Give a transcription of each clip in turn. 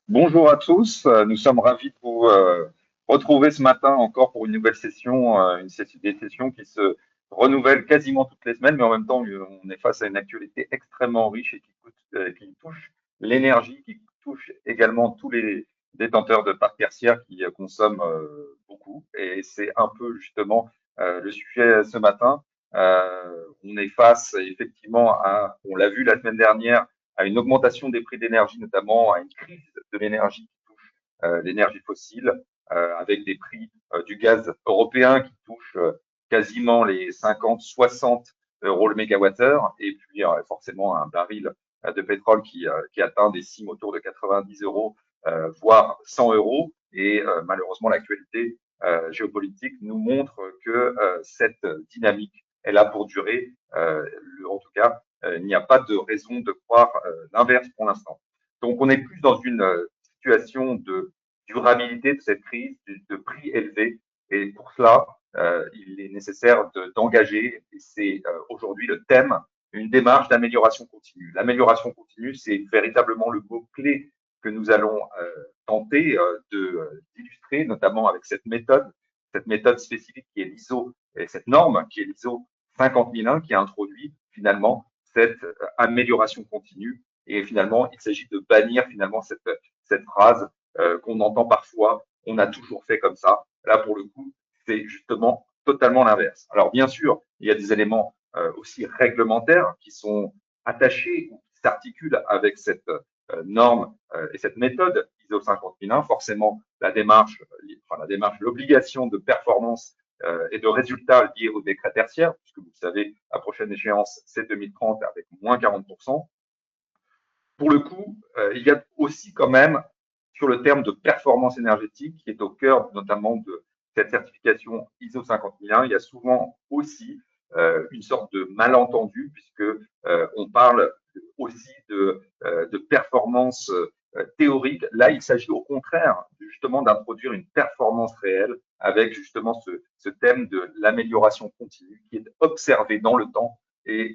Bonjour à tous, nous sommes ravis de vous retrouver ce matin encore pour une nouvelle session, des sessions qui se renouvellent quasiment toutes les semaines, mais en même temps, on est face à une actualité extrêmement riche et qui touche l'énergie, qui touche également tous les détenteurs de parcs tertiaires qui consomment beaucoup. Et c'est un peu justement le sujet ce matin. On est face effectivement à, on l'a vu la semaine dernière, à une augmentation des prix d'énergie, notamment à une crise de l'énergie qui touche l'énergie fossile, avec des prix du gaz européen qui touchent quasiment les 50-60 euros le mégawattheure, et puis forcément un baril de pétrole qui atteint des cimes autour de 90 euros, voire 100 euros. Et malheureusement, l'actualité géopolitique nous montre que cette dynamique est là pour durer, en tout cas il n'y a pas de raison de croire l'inverse pour l'instant. Donc, on est plus dans une situation de durabilité de cette crise, de prix élevés. Et pour cela, il est nécessaire d'engager, et c'est aujourd'hui le thème, une démarche d'amélioration continue. L'amélioration continue, c'est véritablement le mot-clé que nous allons tenter d'illustrer, notamment avec cette méthode spécifique qui est l'ISO, et cette norme qui est l'ISO 50001, qui a introduit finalement cette amélioration continue. Et finalement, il s'agit de bannir finalement cette phrase qu'on entend parfois, on a toujours fait comme ça. Là, pour le coup, c'est justement totalement l'inverse. Alors, bien sûr, il y a des éléments aussi réglementaires qui sont attachés ou qui s'articulent avec cette norme et cette méthode ISO 50001. Forcément, l'obligation de performance et de résultats liés au décret tertiaire, puisque vous le savez, la prochaine échéance, c'est 2030 avec moins 40%. Pour le coup, il y a aussi quand même, sur le terme de performance énergétique, qui est au cœur notamment de cette certification ISO 50001, il y a souvent aussi une sorte de malentendu, puisque on parle aussi de performance théorique. Là, il s'agit au contraire justement d'introduire une performance réelle avec justement ce thème de l'amélioration continue qui est observé dans le temps et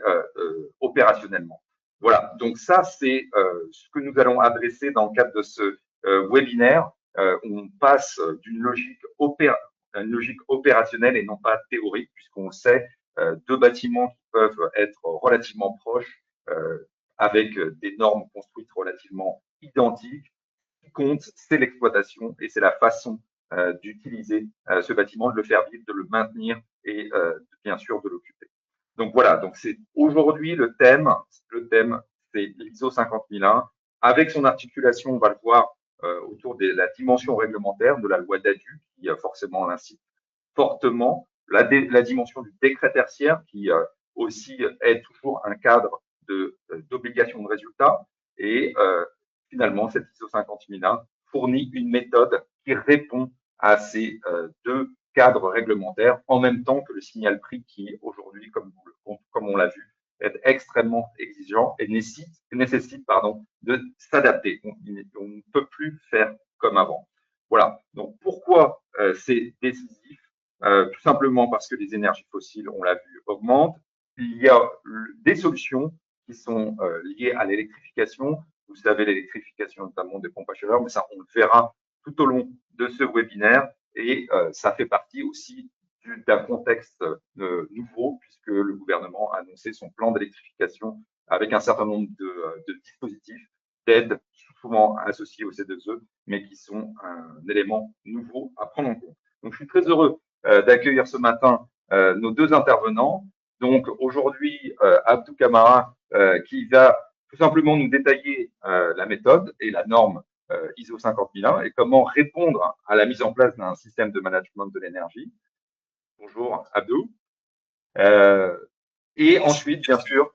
opérationnellement. Voilà, donc ça, c'est ce que nous allons adresser dans le cadre de ce webinaire. On passe à une logique opérationnelle et non pas théorique, puisqu'on sait, deux bâtiments qui peuvent être relativement proches, avec des normes construites relativement identiques. Ce qui compte, c'est l'exploitation et c'est la façon d'utiliser ce bâtiment, de le faire vivre, de le maintenir et bien sûr de l'occuper. Donc voilà, donc c'est aujourd'hui le thème, c'est l'ISO 50001 avec son articulation, on va le voir autour de la dimension réglementaire de la loi DADU qui forcément l'incite fortement, la dimension du décret tertiaire qui aussi est toujours un cadre d'obligation de résultat et finalement cette ISO 50001 fournit une méthode qui répond à ces deux cadre réglementaire en même temps que le signal prix qui aujourd'hui, comme on l'a vu, est extrêmement exigeant et nécessite de s'adapter. On ne peut plus faire comme avant. Voilà. Donc pourquoi c'est décisif? Tout simplement parce que les énergies fossiles, on l'a vu, augmentent. Il y a des solutions qui sont liées à l'électrification. Vous savez, l'électrification notamment des pompes à chaleur, mais ça, on le verra tout au long de ce webinaire. Et ça fait partie aussi d'un contexte nouveau, puisque le gouvernement a annoncé son plan d'électrification avec un certain nombre de dispositifs d'aide, souvent associés au C2E, mais qui sont un élément nouveau à prendre en compte. Donc, je suis très heureux d'accueillir ce matin nos deux intervenants. Donc, aujourd'hui, Abdou Kamara, qui va tout simplement nous détailler la méthode et la norme ISO 50001 et comment répondre à la mise en place d'un système de management de l'énergie. Bonjour Abdou. Euh, et ensuite, bien sûr,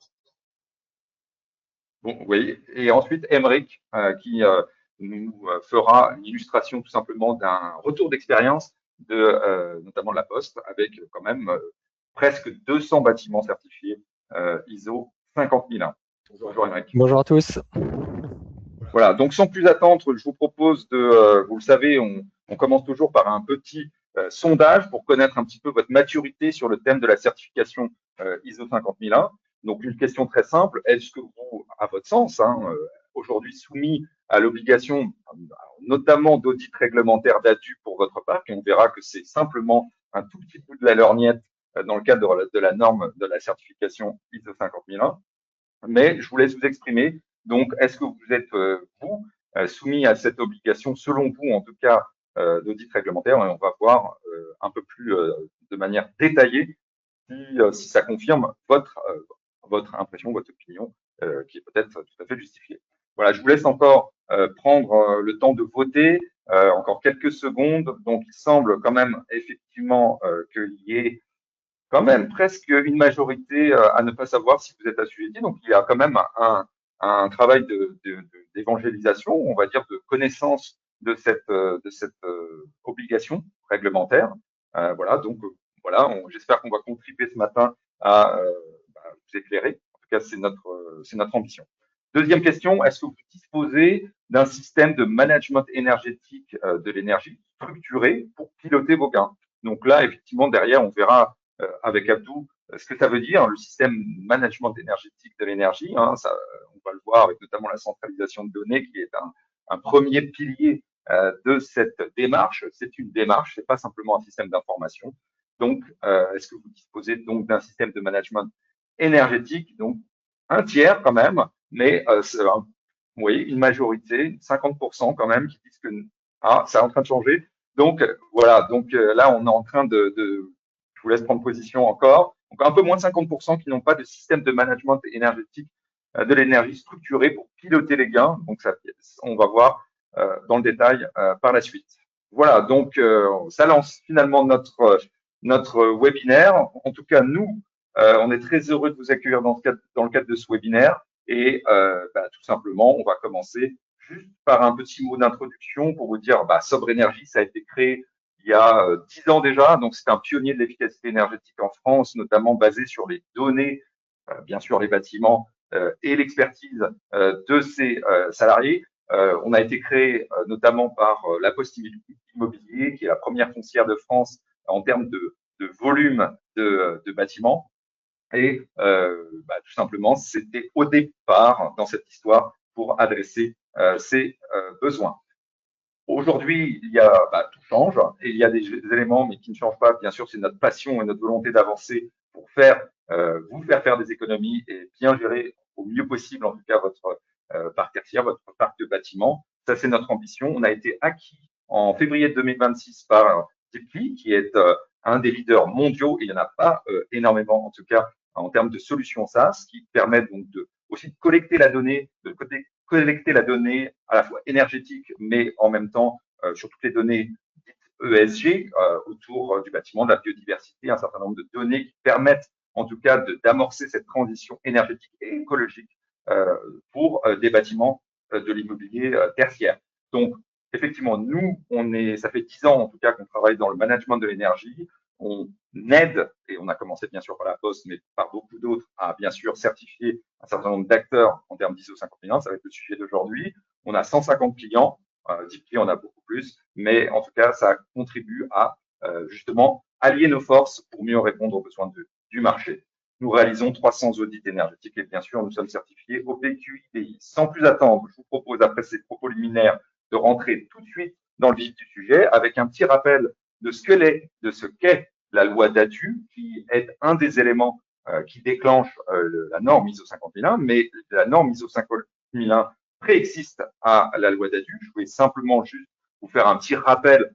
bon, oui, et ensuite Emeric qui nous fera une illustration tout simplement d'un retour d'expérience de notamment de la Poste avec quand même presque 200 bâtiments certifiés ISO 50001. Bonjour Emeric. Bonjour à tous. Voilà, donc sans plus attendre, je vous propose vous le savez, on commence toujours par un petit sondage pour connaître un petit peu votre maturité sur le thème de la certification ISO 50001. Donc une question très simple, est-ce que vous, à votre sens, aujourd'hui soumis à l'obligation, notamment d'audit réglementaire d'ADU pour votre parc, et on verra que c'est simplement un tout petit bout de la lorgnette dans le cadre de la norme de la certification ISO 50001. Mais je vous laisse vous exprimer. Donc, est-ce que vous êtes, vous, soumis à cette obligation, selon vous, en tout cas, d'audit réglementaire? Et on va voir un peu plus de manière détaillée si ça confirme votre impression, votre opinion, qui est peut-être tout à fait justifiée. Voilà, je vous laisse encore prendre le temps de voter, encore quelques secondes. Donc, il semble quand même effectivement qu'il y ait quand même presque une majorité à ne pas savoir si vous êtes assujetti. Donc, il y a quand même un travail d'évangélisation, on va dire, de connaissance de cette obligation réglementaire. Voilà, donc voilà, j'espère qu'on va contribuer ce matin à vous éclairer. En tout cas, c'est notre ambition. Deuxième question, est-ce que vous disposez d'un système de management énergétique de l'énergie structuré pour piloter vos gains? Donc là, effectivement, derrière, on verra avec Abdou ce que ça veut dire, le système management énergétique de l'énergie. Hein, ça, on va le voir avec notamment la centralisation de données qui est un premier pilier de cette démarche. C'est une démarche, c'est pas simplement un système d'information. Donc, est-ce que vous disposez donc d'un système de management énergétique? Donc, un tiers quand même, mais vous voyez, une majorité, 50% quand même, qui disent que c'est en train de changer. Donc, voilà, donc là, on est en train je vous laisse prendre position encore. Donc, un peu moins de 50% qui n'ont pas de système de management énergétique de l'énergie structuré pour piloter les gains. Donc, ça, on va voir dans le détail par la suite. Voilà, donc ça lance finalement notre webinaire. En tout cas, nous, on est très heureux de vous accueillir dans le cadre de ce webinaire. Et tout simplement, on va commencer juste par un petit mot d'introduction pour vous dire, Sobre Énergie, ça a été créé il y a 10 ans déjà. Donc, c'est un pionnier de l'efficacité énergétique en France, notamment basé sur les données, bien sûr les bâtiments et l'expertise de ses salariés. On a été créé notamment par la Poste Immobilier, qui est la première foncière de France en termes de volume de bâtiments. Et tout simplement, c'était au départ dans cette histoire pour adresser ces besoins. Aujourd'hui, tout change et il y a des éléments, mais qui ne changent pas. Bien sûr, c'est notre passion et notre volonté d'avancer pour vous faire des économies et bien gérer au mieux possible, en tout cas, votre parc tertiaire, votre parc de bâtiments. Ça, c'est notre ambition. On a été acquis en février 2026 par Ziply, qui est un des leaders mondiaux. Et il n'y en a pas énormément, en tout cas, en termes de solutions SaaS, qui permettent donc aussi de collecter la donnée, collecter la donnée à la fois énergétique, mais en même temps sur toutes les données dites ESG autour du bâtiment, de la biodiversité, un certain nombre de données qui permettent en tout cas d'amorcer cette transition énergétique et écologique pour des bâtiments de l'immobilier tertiaire. Donc, effectivement, nous, ça fait 10 ans en tout cas qu'on travaille dans le management de l'énergie. On aide, et on a commencé bien sûr par la Poste, mais par beaucoup d'autres, à bien sûr certifier un certain nombre d'acteurs en termes d'ISO 50001. Ça va être le sujet d'aujourd'hui. On a 150 clients, 10 clients, on a beaucoup plus, mais en tout cas, ça contribue à justement allier nos forces pour mieux répondre aux besoins du marché. Nous réalisons 300 audits énergétiques et bien sûr, nous sommes certifiés au PQI. Sans plus attendre, je vous propose, après ces propos liminaires, de rentrer tout de suite dans le vif du sujet avec un petit rappel de ce qu'est la loi d'ADU, qui est un des éléments qui déclenche la norme ISO 50001, mais la norme ISO 50001 préexiste à la loi d'ADU. Je voulais simplement juste vous faire un petit rappel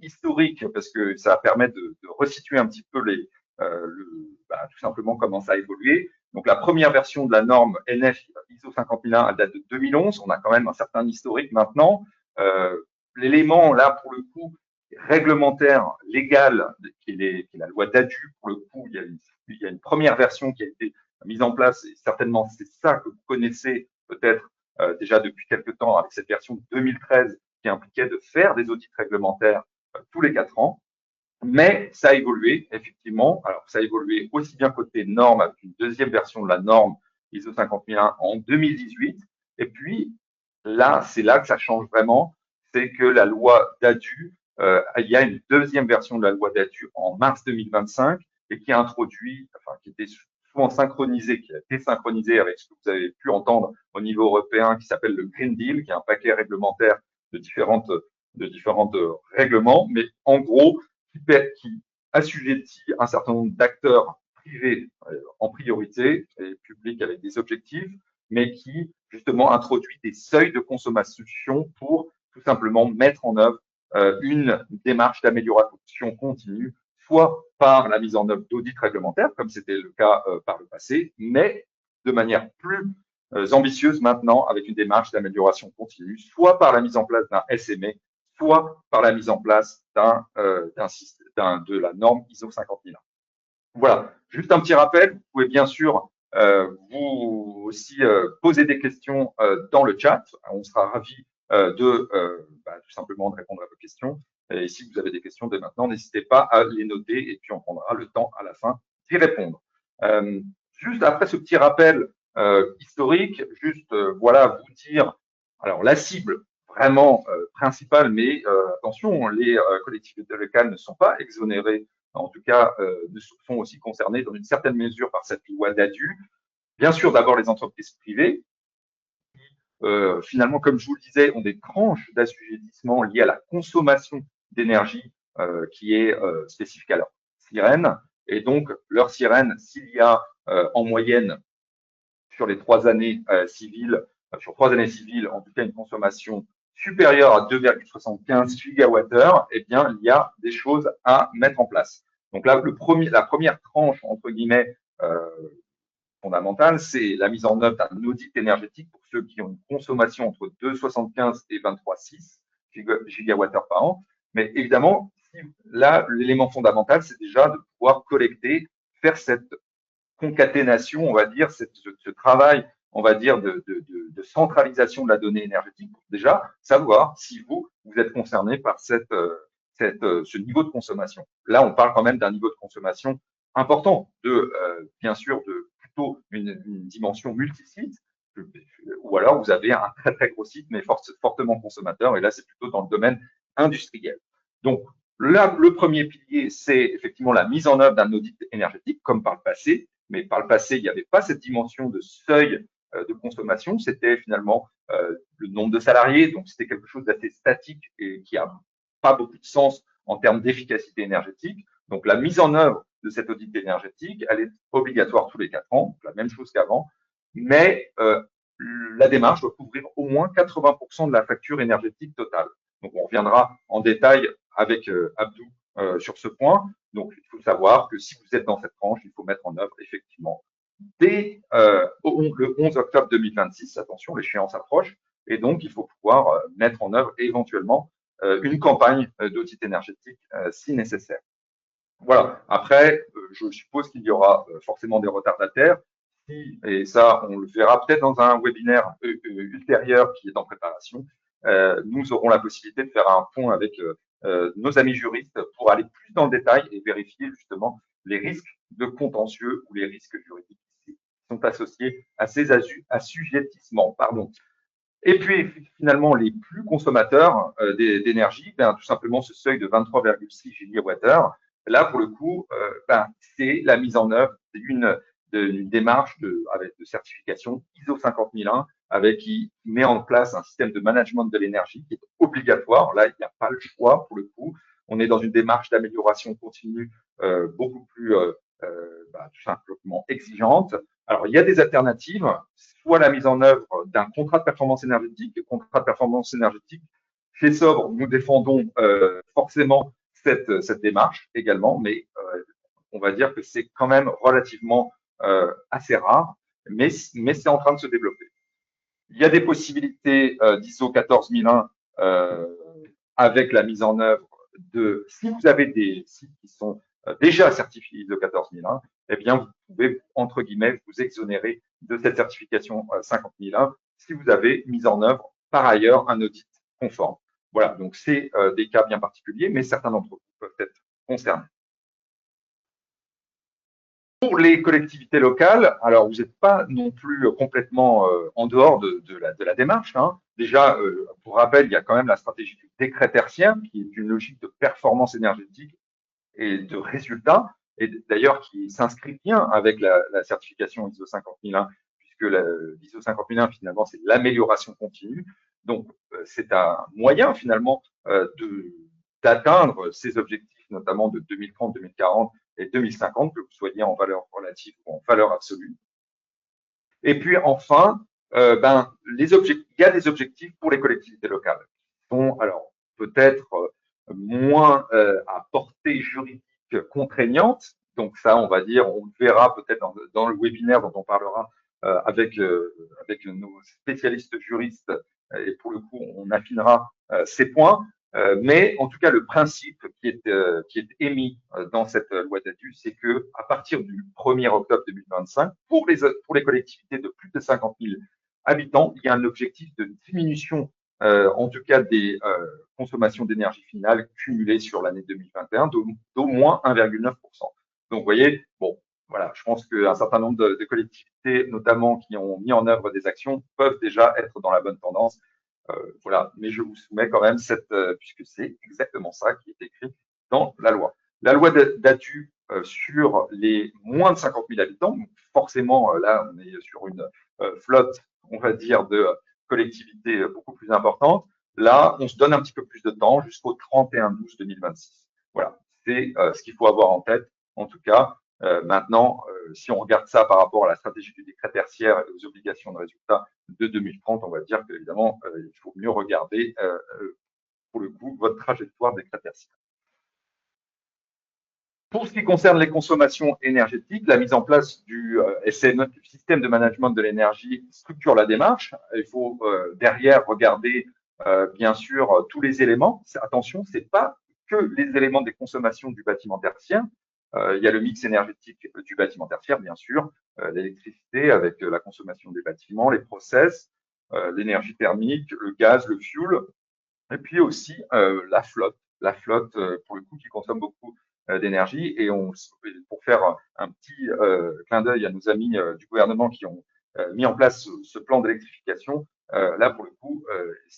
historique parce que ça va permettre de resituer un petit peu tout simplement comment ça a évolué. Donc, la première version de la norme NF ISO 50001, elle date de 2011. On a quand même un certain historique maintenant. L'élément, là, pour le coup, réglementaire, légal, qui est la loi d'ADU, pour le coup, il y a une première version qui a été mise en place, et certainement c'est ça que vous connaissez peut-être déjà depuis quelques temps avec cette version 2013 qui impliquait de faire des audits réglementaires tous les 4 ans. Mais ça a évolué, effectivement. Alors, ça a évolué aussi bien côté norme avec une deuxième version de la norme ISO 50001 en 2018. Et puis, là, c'est là que ça change vraiment. C'est que la loi d'ADU, il y a une deuxième version de la loi d'ADU en mars 2025 et qui a introduit, qui était sous souvent synchronisé, qui a été synchronisé avec ce que vous avez pu entendre au niveau européen, qui s'appelle le Green Deal, qui est un paquet réglementaire de différentes règlements, mais en gros, qui assujettit un certain nombre d'acteurs privés en priorité et publics avec des objectifs, mais qui justement introduit des seuils de consommation pour tout simplement mettre en œuvre une démarche d'amélioration continue, soit par la mise en œuvre d'audits réglementaires, comme c'était le cas par le passé, mais de manière plus ambitieuse maintenant avec une démarche d'amélioration continue, soit par la mise en place d'un SMA, soit par la mise en place de la norme ISO 50001. Voilà, juste un petit rappel, vous pouvez bien sûr vous aussi poser des questions dans le chat. On sera ravis tout simplement de répondre à vos questions. Et si vous avez des questions dès maintenant, n'hésitez pas à les noter et puis on prendra le temps à la fin d'y répondre. Juste après ce petit rappel historique, juste voilà vous dire, alors la cible vraiment principale, mais attention, les collectivités locales ne sont pas exonérées, en tout cas, sont aussi concernés dans une certaine mesure par cette loi d'ADU. Bien sûr, d'abord les entreprises privées, qui, finalement, comme je vous le disais, ont des tranches d'assujettissement liées à la consommation d'énergie qui est spécifique à leur sirène. Et donc, leur sirène, s'il y a en moyenne sur les 3 années civiles, sur 3 années civiles, en tout cas une consommation supérieure à 2,75 gigawattheures, eh bien, il y a des choses à mettre en place. Donc là, la première tranche, entre guillemets, fondamentale, c'est la mise en œuvre d'un audit énergétique pour ceux qui ont une consommation entre 2,75 et 23,6 gigawattheures par an. Mais évidemment, là, l'élément fondamental, c'est déjà de pouvoir collecter, faire cette concaténation, on va dire, ce travail, on va dire, de centralisation de la donnée énergétique pour déjà savoir si vous êtes concerné par ce niveau de consommation. Là, on parle quand même d'un niveau de consommation important, bien sûr, de plutôt une dimension multisite, ou alors vous avez un très très gros site, mais fortement consommateur, et là, c'est plutôt dans le domaine industriel. Donc, là, le premier pilier, c'est effectivement la mise en œuvre d'un audit énergétique, comme par le passé, mais par le passé, il n'y avait pas cette dimension de seuil de consommation, c'était finalement le nombre de salariés, donc c'était quelque chose d'assez statique et qui n'a pas beaucoup de sens en termes d'efficacité énergétique. Donc la mise en œuvre de cet audit énergétique, elle est obligatoire tous les 4 ans, la même chose qu'avant, mais la démarche doit couvrir au moins 80% de la facture énergétique totale. Donc on reviendra en détail avec Abdou sur ce point. Donc il faut savoir que si vous êtes dans cette tranche, il faut mettre en œuvre effectivement dès le 11 octobre 2026, attention, l'échéance approche, et donc il faut pouvoir mettre en œuvre éventuellement une campagne d'audit énergétique si nécessaire. Voilà. Après, je suppose qu'il y aura forcément des retardataires. Et ça, on le verra peut-être dans un webinaire ultérieur qui est en préparation. Nous aurons la possibilité de faire un point avec nos amis juristes pour aller plus dans le détail et vérifier justement les risques de contentieux ou les risques juridiques qui sont associés à ces assujettissements. Pardon. Et puis, finalement, les plus consommateurs d'énergie, tout simplement ce seuil de 23,6 gigawattheures. Là, pour le coup, c'est la mise en œuvre d'une démarche de certification ISO 50001 qui met en place un système de management de l'énergie qui est obligatoire. Là, il n'y a pas le choix, pour le coup. On est dans une démarche d'amélioration continue beaucoup plus tout simplement exigeante. Alors, il y a des alternatives, soit la mise en œuvre d'un contrat de performance énergétique. Le contrat de performance énergétique, chez Sobre, nous défendons forcément cette démarche également, mais on va dire que c'est quand même relativement assez rare, mais c'est en train de se développer. Il y a des possibilités d'ISO 14001 avec la mise en œuvre si vous avez des sites qui sont déjà certifiés ISO 14001, eh bien, vous pouvez, entre guillemets, vous exonérer de cette certification 50001 si vous avez mis en œuvre par ailleurs un audit conforme. Voilà, donc c'est des cas bien particuliers, mais certains d'entre vous peuvent être concernés. Pour les collectivités locales, alors vous n'êtes pas non plus complètement en dehors de la démarche. Hein. Déjà, pour rappel, il y a quand même la stratégie du décret tertien, qui est une logique de performance énergétique et de résultats. et d'ailleurs qui s'inscrit bien avec la certification ISO 50001, puisque l'ISO 50001, finalement, c'est l'amélioration continue. Donc, c'est un moyen, finalement, d'atteindre ces objectifs, notamment de 2030, 2040 et 2050, que vous soyez en valeur relative ou en valeur absolue. Et puis enfin, il y a des objectifs pour les collectivités locales qui sont alors peut-être moins à portée juridique contraignante. Donc ça, on va dire, on le verra peut-être dans le webinaire dont on parlera avec nos spécialistes juristes, et pour le coup, on affinera ces points. Mais en tout cas, le principe qui est émis dans cette loi d'ADU, c'est que à partir du 1er octobre 2025, pour les collectivités de plus de 50 000 habitants, il y a un objectif de diminution, en tout cas des consommations d'énergie finale cumulées sur l'année 2021 d'au moins 1,9%. Donc, vous voyez, bon, voilà, je pense qu'un certain nombre de collectivités, notamment qui ont mis en œuvre des actions, peuvent déjà être dans la bonne tendance. Voilà, mais je vous soumets quand même puisque c'est exactement ça qui est écrit dans la loi. La loi d'ADU sur les moins de 50 000 habitants, donc forcément là on est sur une flotte, on va dire, de collectivités beaucoup plus importantes. Là, on se donne un petit peu plus de temps jusqu'au 31/12/2026. Voilà, c'est ce qu'il faut avoir en tête. En tout cas, maintenant, si on regarde ça par rapport à la stratégie du décret tertiaire et aux obligations de résultat de 2030, on va dire qu'évidemment, il faut mieux regarder, pour le coup, votre trajectoire décret tertiaire. Pour ce qui concerne les consommations énergétiques, la mise en place du SME, du système de management de l'énergie, structure la démarche. Il faut derrière regarder, bien sûr, tous les éléments. Attention, ce n'est pas que les éléments des consommations du bâtiment tertiaire. Il y a le mix énergétique du bâtiment tertiaire, bien sûr, l'électricité avec la consommation des bâtiments, les process, l'énergie thermique, le gaz, le fuel, et puis aussi la flotte. La flotte, pour le coup, qui consomme beaucoup d'énergie. Et pour faire un petit clin d'œil à nos amis du gouvernement qui ont mis en place ce plan d'électrification, là, pour le coup,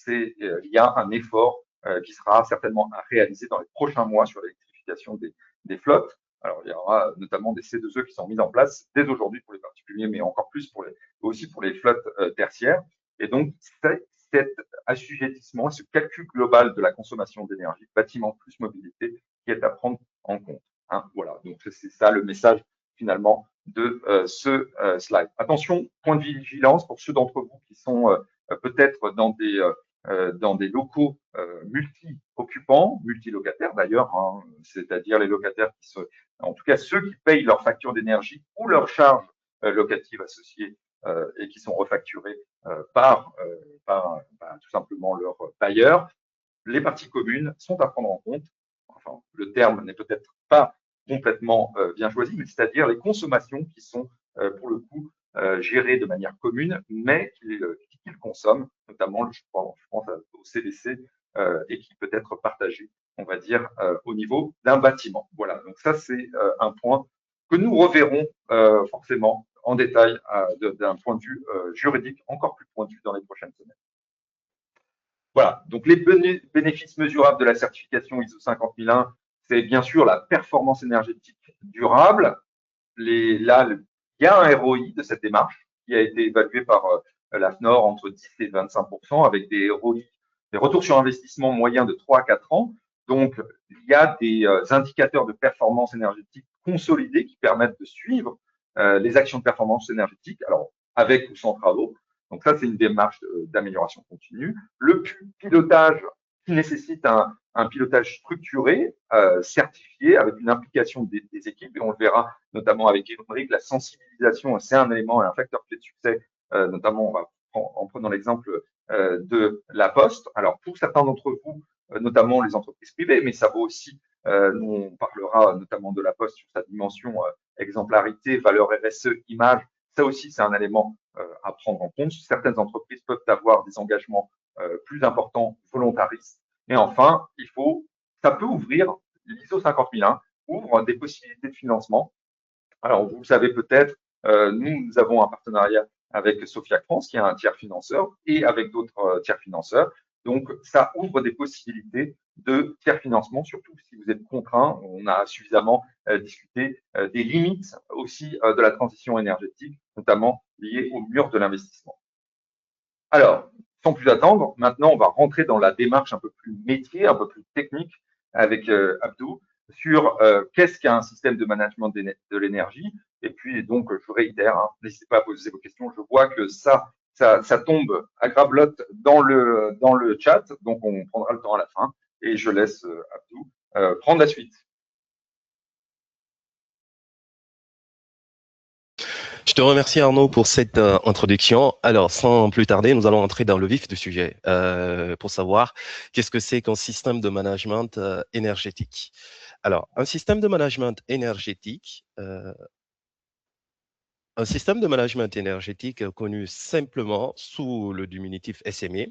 il y a un effort qui sera certainement à réaliser dans les prochains mois sur l'électrification des flottes. Alors, il y aura notamment des C2E qui sont mises en place dès aujourd'hui pour les particuliers, mais encore plus aussi pour les flottes tertiaires. Et donc, cet assujettissement, ce calcul global de la consommation d'énergie, bâtiment plus mobilité, qui est à prendre en compte. Hein, voilà, donc c'est ça le message finalement de ce slide. Attention, point de vigilance pour ceux d'entre vous qui sont peut-être dans des locaux multi-occupants, multi-locataires d'ailleurs, hein, c'est-à-dire les locataires en tout cas ceux qui payent leur facture d'énergie ou leurs charges locatives associées et qui sont refacturés par tout simplement leur bailleur. Les parties communes sont à prendre en compte. Enfin, le terme n'est peut-être pas complètement bien choisi, mais c'est-à-dire les consommations qui sont pour le coup gérées de manière commune, mais qu'ils consomment, notamment, je pense au CDC, et qui peut être partagé, on va dire, au niveau d'un bâtiment. Voilà, donc ça c'est un point que nous reverrons forcément en détail d'un point de vue juridique encore plus pointu dans les prochaines semaines. Voilà, donc les bénéfices mesurables de la certification ISO 50001, c'est bien sûr la performance énergétique durable. Là, il y a un ROI de cette démarche qui a été évalué par l'AFNOR entre 10 et 25%, avec des ROI, des retours sur investissement moyens de 3 à 4 ans. Donc, il y a des indicateurs de performance énergétique consolidés qui permettent de suivre les actions de performance énergétique, alors avec ou sans travaux. Donc ça, c'est une démarche d'amélioration continue. Le pilotage qui nécessite un pilotage structuré, certifié, avec une implication des équipes, et on le verra notamment avec Émeric, la sensibilisation, c'est un élément et un facteur clé de succès, notamment en prenant l'exemple de La Poste. Alors pour certains d'entre vous, notamment les entreprises privées, mais ça vaut aussi, nous on parlera notamment de La Poste sur sa dimension exemplarité, valeur RSE, image. Ça aussi, c'est un élément à prendre en compte. Certaines entreprises peuvent avoir des engagements plus importants, volontaristes. Et enfin, ça peut ouvrir, l'ISO 50001 ouvre des possibilités de financement. Alors, vous le savez peut-être, nous avons un partenariat avec Sophia France, qui est un tiers financeur, et avec d'autres tiers financeurs. Donc, ça ouvre des possibilités de tiers financement, surtout si vous êtes contraint. On a suffisamment discuté des limites aussi de la transition énergétique, notamment liées au mur de l'investissement. Alors, sans plus attendre, maintenant, on va rentrer dans la démarche un peu plus métier, un peu plus technique avec Abdou sur qu'est-ce qu'un système de management de l'énergie. Et puis, donc, je réitère, hein, n'hésitez pas à poser vos questions. Je vois que ça tombe à grablotte dans le chat, donc on prendra le temps à la fin. Et je laisse Abdou prendre la suite. Je te remercie Arnaud pour cette introduction. Alors, sans plus tarder, nous allons entrer dans le vif du sujet pour savoir qu'est-ce que c'est qu'un système de management énergétique. Alors, un système de management énergétique connu simplement sous le diminutif SME,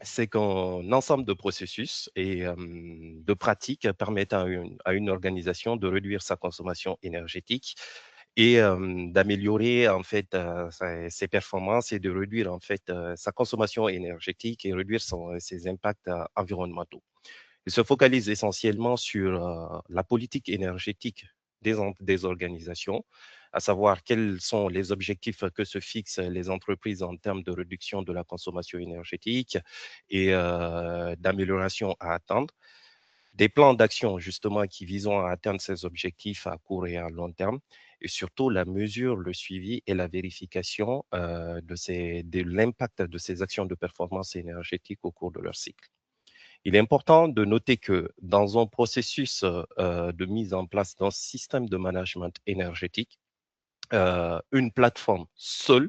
c'est qu'un ensemble de processus et de pratiques permettent à une organisation de réduire sa consommation énergétique et d'améliorer en fait ses performances et de réduire en fait sa consommation énergétique et réduire ses impacts environnementaux. Il se focalise essentiellement sur la politique énergétique des organisations, à savoir quels sont les objectifs que se fixent les entreprises en termes de réduction de la consommation énergétique et d'amélioration à atteindre, des plans d'action justement qui visent à atteindre ces objectifs à court et à long terme, et surtout la mesure, le suivi et la vérification de l'impact de ces actions de performance énergétique au cours de leur cycle. Il est important de noter que dans un processus de mise en place d'un système de management énergétique, une plateforme seule,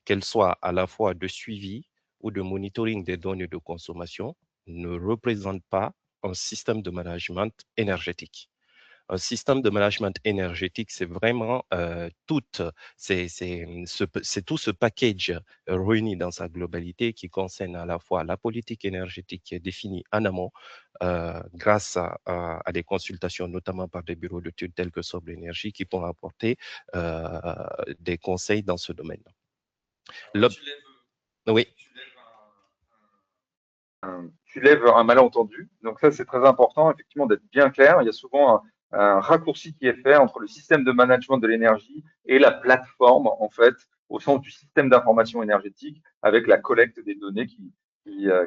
qu'elle soit à la fois de suivi ou de monitoring des données de consommation, ne représente pas un système de management énergétique. Un système de management énergétique, c'est vraiment c'est tout ce package réuni dans sa globalité qui concerne à la fois la politique énergétique qui est définie en amont grâce à des consultations, notamment par des bureaux d'études tels que Sobre Énergie, qui pourront apporter des conseils dans ce domaine. Oui. Tu lèves un malentendu. Donc ça, c'est très important, effectivement, d'être bien clair. Il y a souvent un raccourci qui est fait entre le système de management de l'énergie et la plateforme, en fait, au sens du système d'information énergétique, avec la collecte des données qui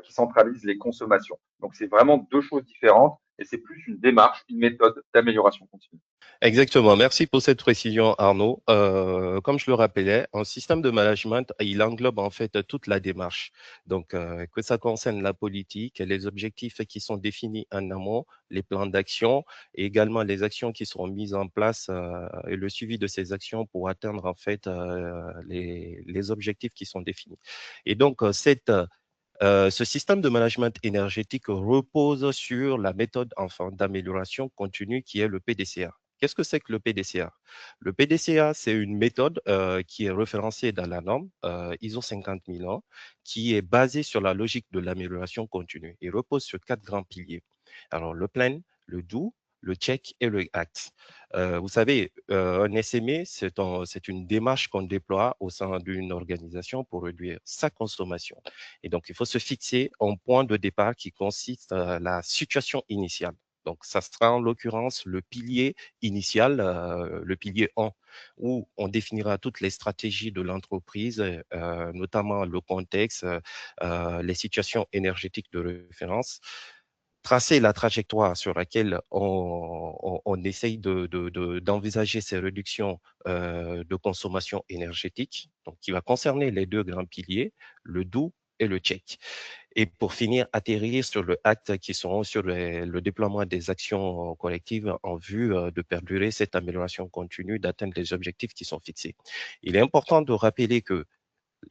centralise les consommations. Donc c'est vraiment deux choses différentes et c'est plus une démarche, une méthode d'amélioration continue. Exactement. Merci pour cette précision, Arnaud. Comme je le rappelais, un système de management, il englobe en fait toute la démarche. Donc, que ça concerne la politique, les objectifs qui sont définis en amont, les plans d'action et également les actions qui seront mises en place et le suivi de ces actions pour atteindre en fait les objectifs qui sont définis. Et donc, ce système de management énergétique repose sur la méthode enfin, d'amélioration continue qui est le PDCA. Qu'est-ce que c'est que le PDCA? Le PDCA, c'est une méthode qui est référencée dans la norme ISO 50001 qui est basée sur la logique de l'amélioration continue et repose sur 4 grands piliers. Alors, le plan, le do, le check et le act. Vous savez, un SME, c'est une démarche qu'on déploie au sein d'une organisation pour réduire sa consommation. Et donc, il faut se fixer un point de départ qui consiste à la situation initiale. Donc, ça sera en l'occurrence le pilier initial, le pilier 1, où on définira toutes les stratégies de l'entreprise, notamment le contexte, les situations énergétiques de référence, tracer la trajectoire sur laquelle on essaye d'envisager ces réductions de consommation énergétique, donc qui va concerner les deux grands piliers, le do et le check. Et pour finir, atterrir sur le acte qui seront sur le déploiement des actions collectives en vue de perdurer cette amélioration continue, d'atteindre les objectifs qui sont fixés. Il est important de rappeler que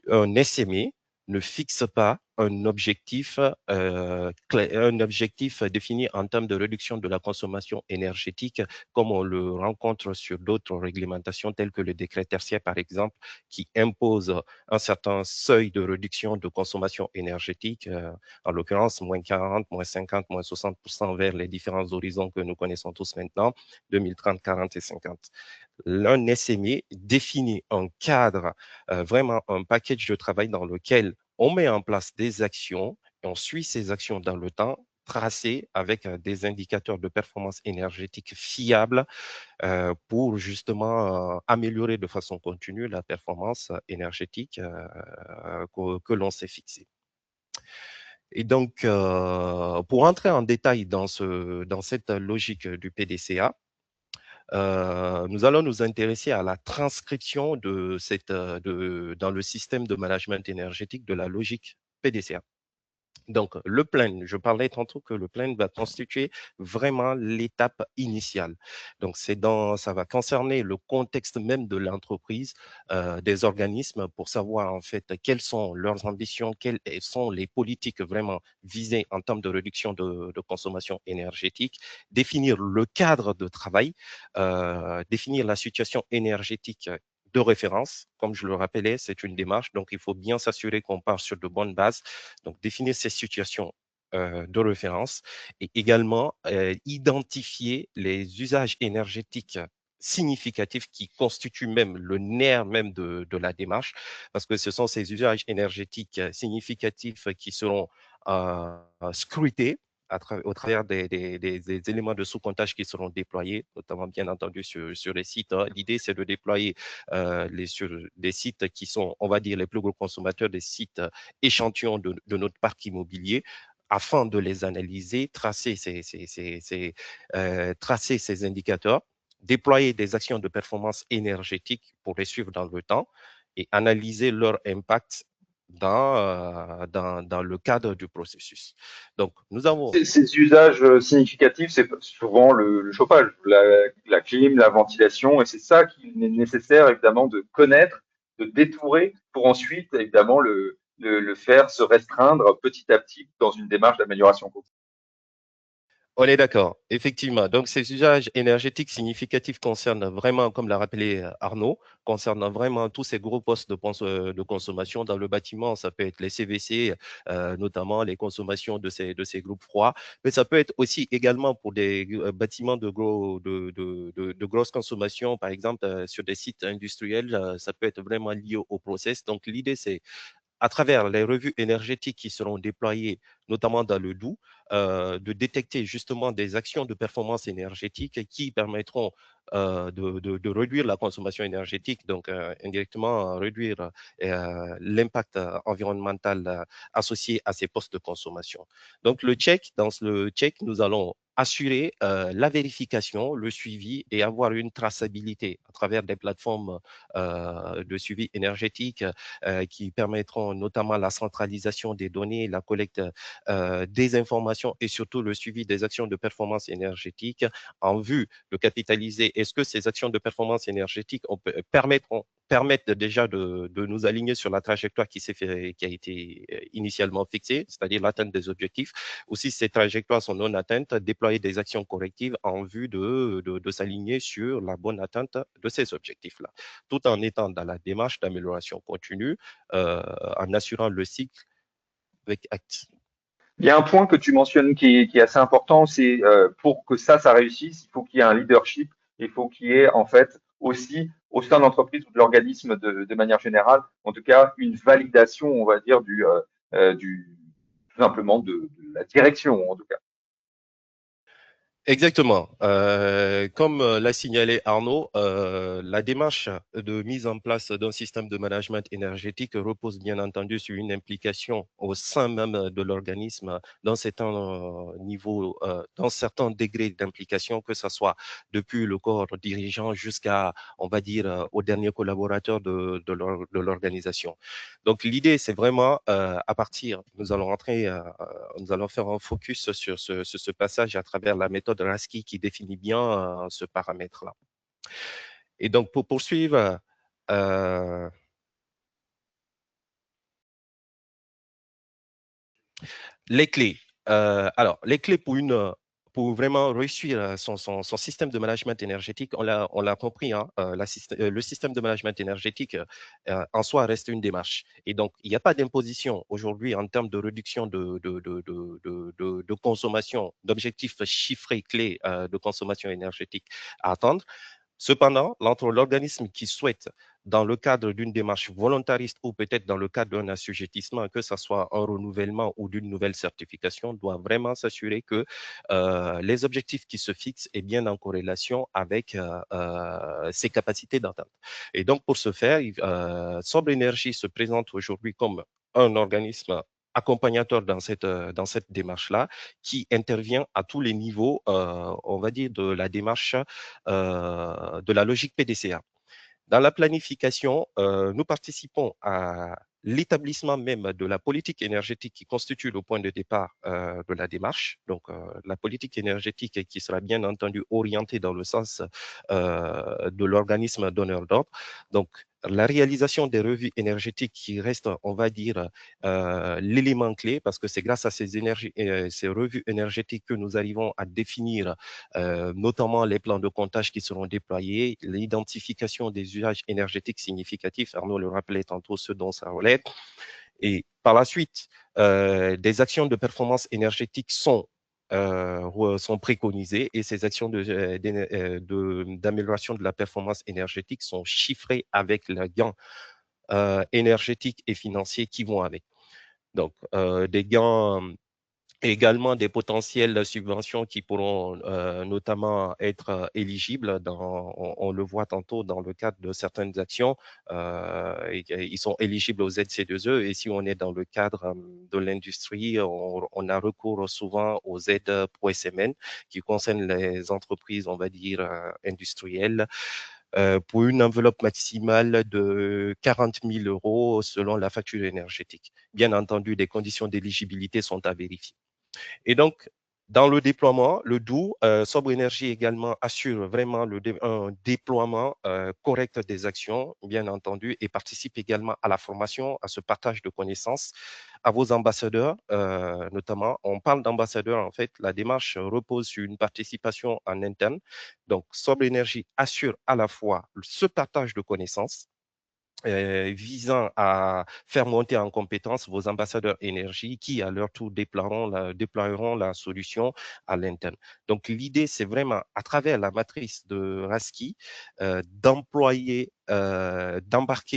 un SME ne fixe pas un objectif défini en termes de réduction de la consommation énergétique comme on le rencontre sur d'autres réglementations telles que le décret tertiaire par exemple qui impose un certain seuil de réduction de consommation énergétique, en l'occurrence moins 40, moins 50, moins 60% vers les différents horizons que nous connaissons tous maintenant, 2030, 40 et 50. Un SME définit un cadre, vraiment un package de travail dans lequel on met en place des actions et on suit ces actions dans le temps, tracées avec des indicateurs de performance énergétique fiables pour justement améliorer de façon continue la performance énergétique que l'on s'est fixée. Et donc, pour entrer en détail dans cette logique du PDCA, nous allons nous intéresser à la transcription dans le système de management énergétique de la logique PDCA. Donc, le plan, je parlais tantôt que le plan va constituer vraiment l'étape initiale. Donc, ça va concerner le contexte même de l'entreprise, des organismes pour savoir en fait quelles sont leurs ambitions, quelles sont les politiques vraiment visées en termes de réduction de consommation énergétique, définir le cadre de travail, définir la situation énergétique de référence. Comme je le rappelais, c'est une démarche, donc il faut bien s'assurer qu'on part sur de bonnes bases. Donc, définir ces situations de référence et également identifier les usages énergétiques significatifs qui constituent même le nerf même de la démarche, parce que ce sont ces usages énergétiques significatifs qui seront scrutés au travers des éléments de sous-comptage qui seront déployés, notamment bien entendu sur les sites. Hein. L'idée, c'est de déployer sur des sites qui sont, on va dire, les plus gros consommateurs, des sites échantillons de notre parc immobilier afin de les analyser, tracer tracer ces indicateurs, déployer des actions de performance énergétique pour les suivre dans le temps et analyser leur impact dans le cadre du processus. Donc, nous avons... Ces usages significatifs, c'est souvent le chauffage, la clim, la ventilation, et c'est ça qu'il est nécessaire évidemment de connaître, de détourer pour ensuite évidemment le faire se restreindre petit à petit dans une démarche d'amélioration continue. On est d'accord, effectivement. Donc, ces usages énergétiques significatifs concernent vraiment, comme l'a rappelé Arnaud, concernent vraiment tous ces gros postes de consommation dans le bâtiment. Ça peut être les CVC, notamment les consommations de ces groupes froids, mais ça peut être aussi également pour des bâtiments de grosse consommation, par exemple, sur des sites industriels, ça peut être vraiment lié au process. Donc, l'idée, c'est à travers les revues énergétiques qui seront déployées, notamment dans le Doubs, de détecter justement des actions de performance énergétique qui permettront de réduire la consommation énergétique, donc indirectement réduire l'impact environnemental associé à ces postes de consommation. Donc dans le check, nous allons assurer la vérification, le suivi et avoir une traçabilité à travers des plateformes de suivi énergétique qui permettront notamment la centralisation des données, la collecte des informations et surtout le suivi des actions de performance énergétique en vue de capitaliser. Est-ce que ces actions de performance énergétique permettent déjà de nous aligner sur la trajectoire qui a été initialement fixée, c'est-à-dire l'atteinte des objectifs, ou si ces trajectoires sont non atteintes, déployer des actions correctives en vue de s'aligner sur la bonne atteinte de ces objectifs-là, tout en étant dans la démarche d'amélioration continue, en assurant le cycle avec acte. Il y a un point que tu mentionnes qui est assez important, c'est pour que ça réussisse, il faut qu'il y ait un leadership, il faut qu'il y ait en fait aussi au sein de l'entreprise ou de l'organisme de manière générale, en tout cas une validation, on va dire du tout simplement de la direction en tout cas. Exactement. Comme l'a signalé Arnaud, la démarche de mise en place d'un système de management énergétique repose bien entendu sur une implication au sein même de l'organisme dans certains niveaux, dans certains degrés d'implication, que ce soit depuis le corps dirigeant jusqu'à, on va dire, au dernier collaborateur de l'organisation. Donc l'idée, c'est vraiment nous allons faire un focus sur ce passage à travers la méthode RASCI qui définit bien ce paramètre-là. Et donc, pour poursuivre, les clés. Alors, les clés pour vraiment réussir son système de management énergétique, on l'a compris, hein, le système de management énergétique en soi reste une démarche. Et donc, il n'y a pas d'imposition aujourd'hui en termes de réduction de consommation, d'objectifs chiffrés clés de consommation énergétique à atteindre. Cependant, l'organisme qui souhaite dans le cadre d'une démarche volontariste ou peut-être dans le cadre d'un assujettissement, que ce soit un renouvellement ou d'une nouvelle certification, doit vraiment s'assurer que les objectifs qui se fixent est bien en corrélation avec ses capacités d'atteinte. Et donc, pour ce faire, Sobre Énergie se présente aujourd'hui comme un organisme accompagnateur dans cette démarche-là, qui intervient à tous les niveaux, on va dire, de la démarche de la logique PDCA. Dans la planification, nous participons à l'établissement même de la politique énergétique qui constitue le point de départ de la démarche. Donc, la politique énergétique qui sera bien entendu orientée dans le sens de l'organisme donneur d'ordre. Donc, la réalisation des revues énergétiques qui reste, on va dire, l'élément clé parce que c'est grâce à ces revues énergétiques que nous arrivons à définir notamment les plans de comptage qui seront déployés, l'identification des usages énergétiques significatifs, Arnaud le rappelait tantôt ce dont ça relève, et par la suite, des actions de performance énergétique sont préconisées et ces actions d'amélioration de la performance énergétique sont chiffrées avec les gains énergétiques et financiers qui vont avec. Donc, des gains et également des potentielles subventions qui pourront notamment être éligibles. On le voit tantôt dans le cadre de certaines actions, ils sont éligibles aux ZC2E et si on est dans le cadre de l'industrie, on a recours souvent aux aides pro SMN qui concernent les entreprises, on va dire, industrielles. Pour une enveloppe maximale de 40 000 euros selon la facture énergétique. Bien entendu, des conditions d'éligibilité sont à vérifier. Et donc, dans le déploiement, le DOU, Sobre Énergie également assure vraiment un déploiement correct des actions, bien entendu, et participe également à la formation, à ce partage de connaissances à vos ambassadeurs, notamment. On parle d'ambassadeurs, en fait, la démarche repose sur une participation en interne. Donc, Sobre Énergie assure à la fois ce partage de connaissances, visant à faire monter en compétence vos ambassadeurs énergie qui, à leur tour, déploieront la solution à l'interne. Donc, l'idée, c'est vraiment, à travers la matrice de Raski, d'embarquer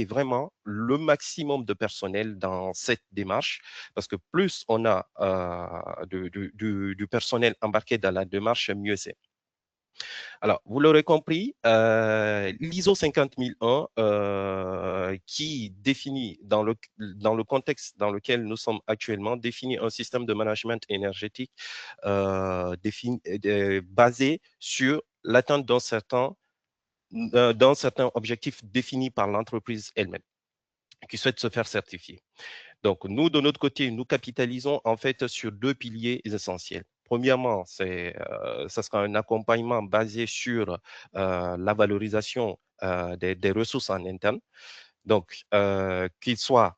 vraiment le maximum de personnel dans cette démarche, parce que plus on a du personnel embarqué dans la démarche, mieux c'est. Alors, vous l'aurez compris, l'ISO 50001 qui définit, dans le contexte dans lequel nous sommes actuellement, définit un système de management énergétique basé sur l'atteinte d'un certain objectif défini par l'entreprise elle-même qui souhaite se faire certifier. Donc, nous, de notre côté, nous capitalisons en fait sur deux piliers essentiels. Premièrement, ça sera un accompagnement basé sur la valorisation des ressources en interne. Donc, qu'il soit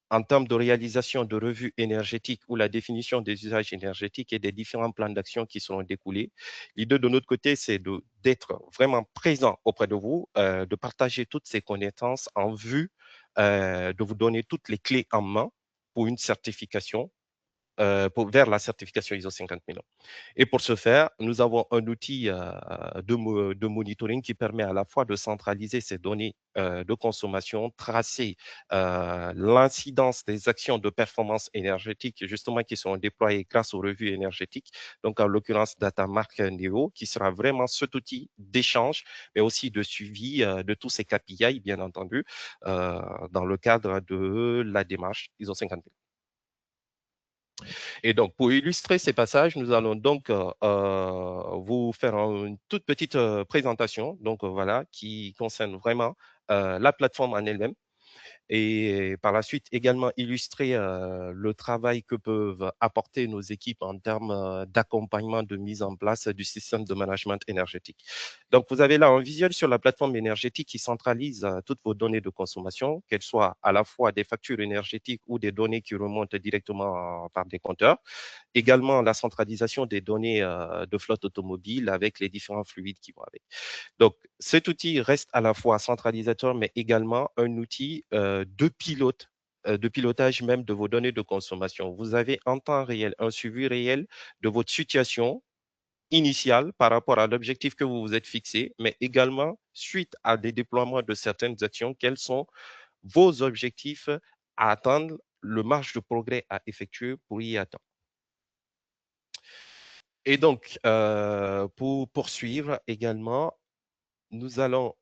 en termes de réalisation de revues énergétiques ou la définition des usages énergétiques et des différents plans d'action qui seront découlés. L'idée de notre côté, c'est d'être vraiment présent auprès de vous, de partager toutes ces connaissances en vue de vous donner toutes les clés en main pour une certification, vers la certification ISO 50001. Et pour ce faire, nous avons un outil de monitoring qui permet à la fois de centraliser ces données de consommation, tracer l'incidence des actions de performance énergétique justement qui sont déployées grâce aux revues énergétiques, donc en l'occurrence DataMark Neo, qui sera vraiment cet outil d'échange, mais aussi de suivi de tous ces KPI, bien entendu, dans le cadre de la démarche ISO 50001. Et donc, pour illustrer ces passages, nous allons donc vous faire une toute petite présentation, donc voilà, qui concerne vraiment la plateforme en elle-même et par la suite également illustrer le travail que peuvent apporter nos équipes en termes d'accompagnement de mise en place du système de management énergétique. Donc, vous avez là un visuel sur la plateforme énergétique qui centralise toutes vos données de consommation, qu'elles soient à la fois des factures énergétiques ou des données qui remontent directement par des compteurs. Également, la centralisation des données de flotte automobile avec les différents fluides qui vont avec. Donc, cet outil reste à la fois centralisateur, mais également un outil de pilotage même de vos données de consommation. Vous avez en temps réel un suivi réel de votre situation initial par rapport à l'objectif que vous vous êtes fixé, mais également suite à des déploiements de certaines actions, quels sont vos objectifs à atteindre, le marge de progrès à effectuer pour y atteindre. Et donc, pour poursuivre également, nous allons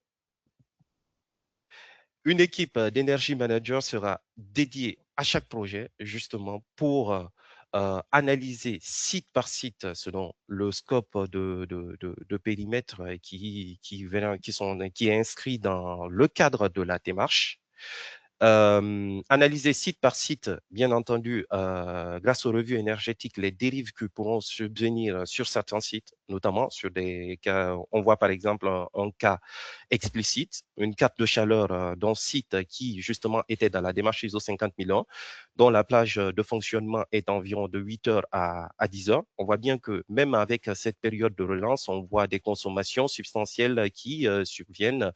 une équipe d'énergie manager sera dédiée à chaque projet, justement, pour analyser site par site selon le scope de périmètre qui est inscrit dans le cadre de la démarche. Analyser site par site, bien entendu, grâce aux revues énergétiques, les dérives qui pourront subvenir sur certains sites, notamment sur des cas, on voit par exemple un cas explicite, une carte de chaleur d'un site qui justement était dans la démarche ISO 50001, dont la plage de fonctionnement est environ de 8 heures à 10 heures. On voit bien que même avec cette période de relance, on voit des consommations substantielles qui surviennent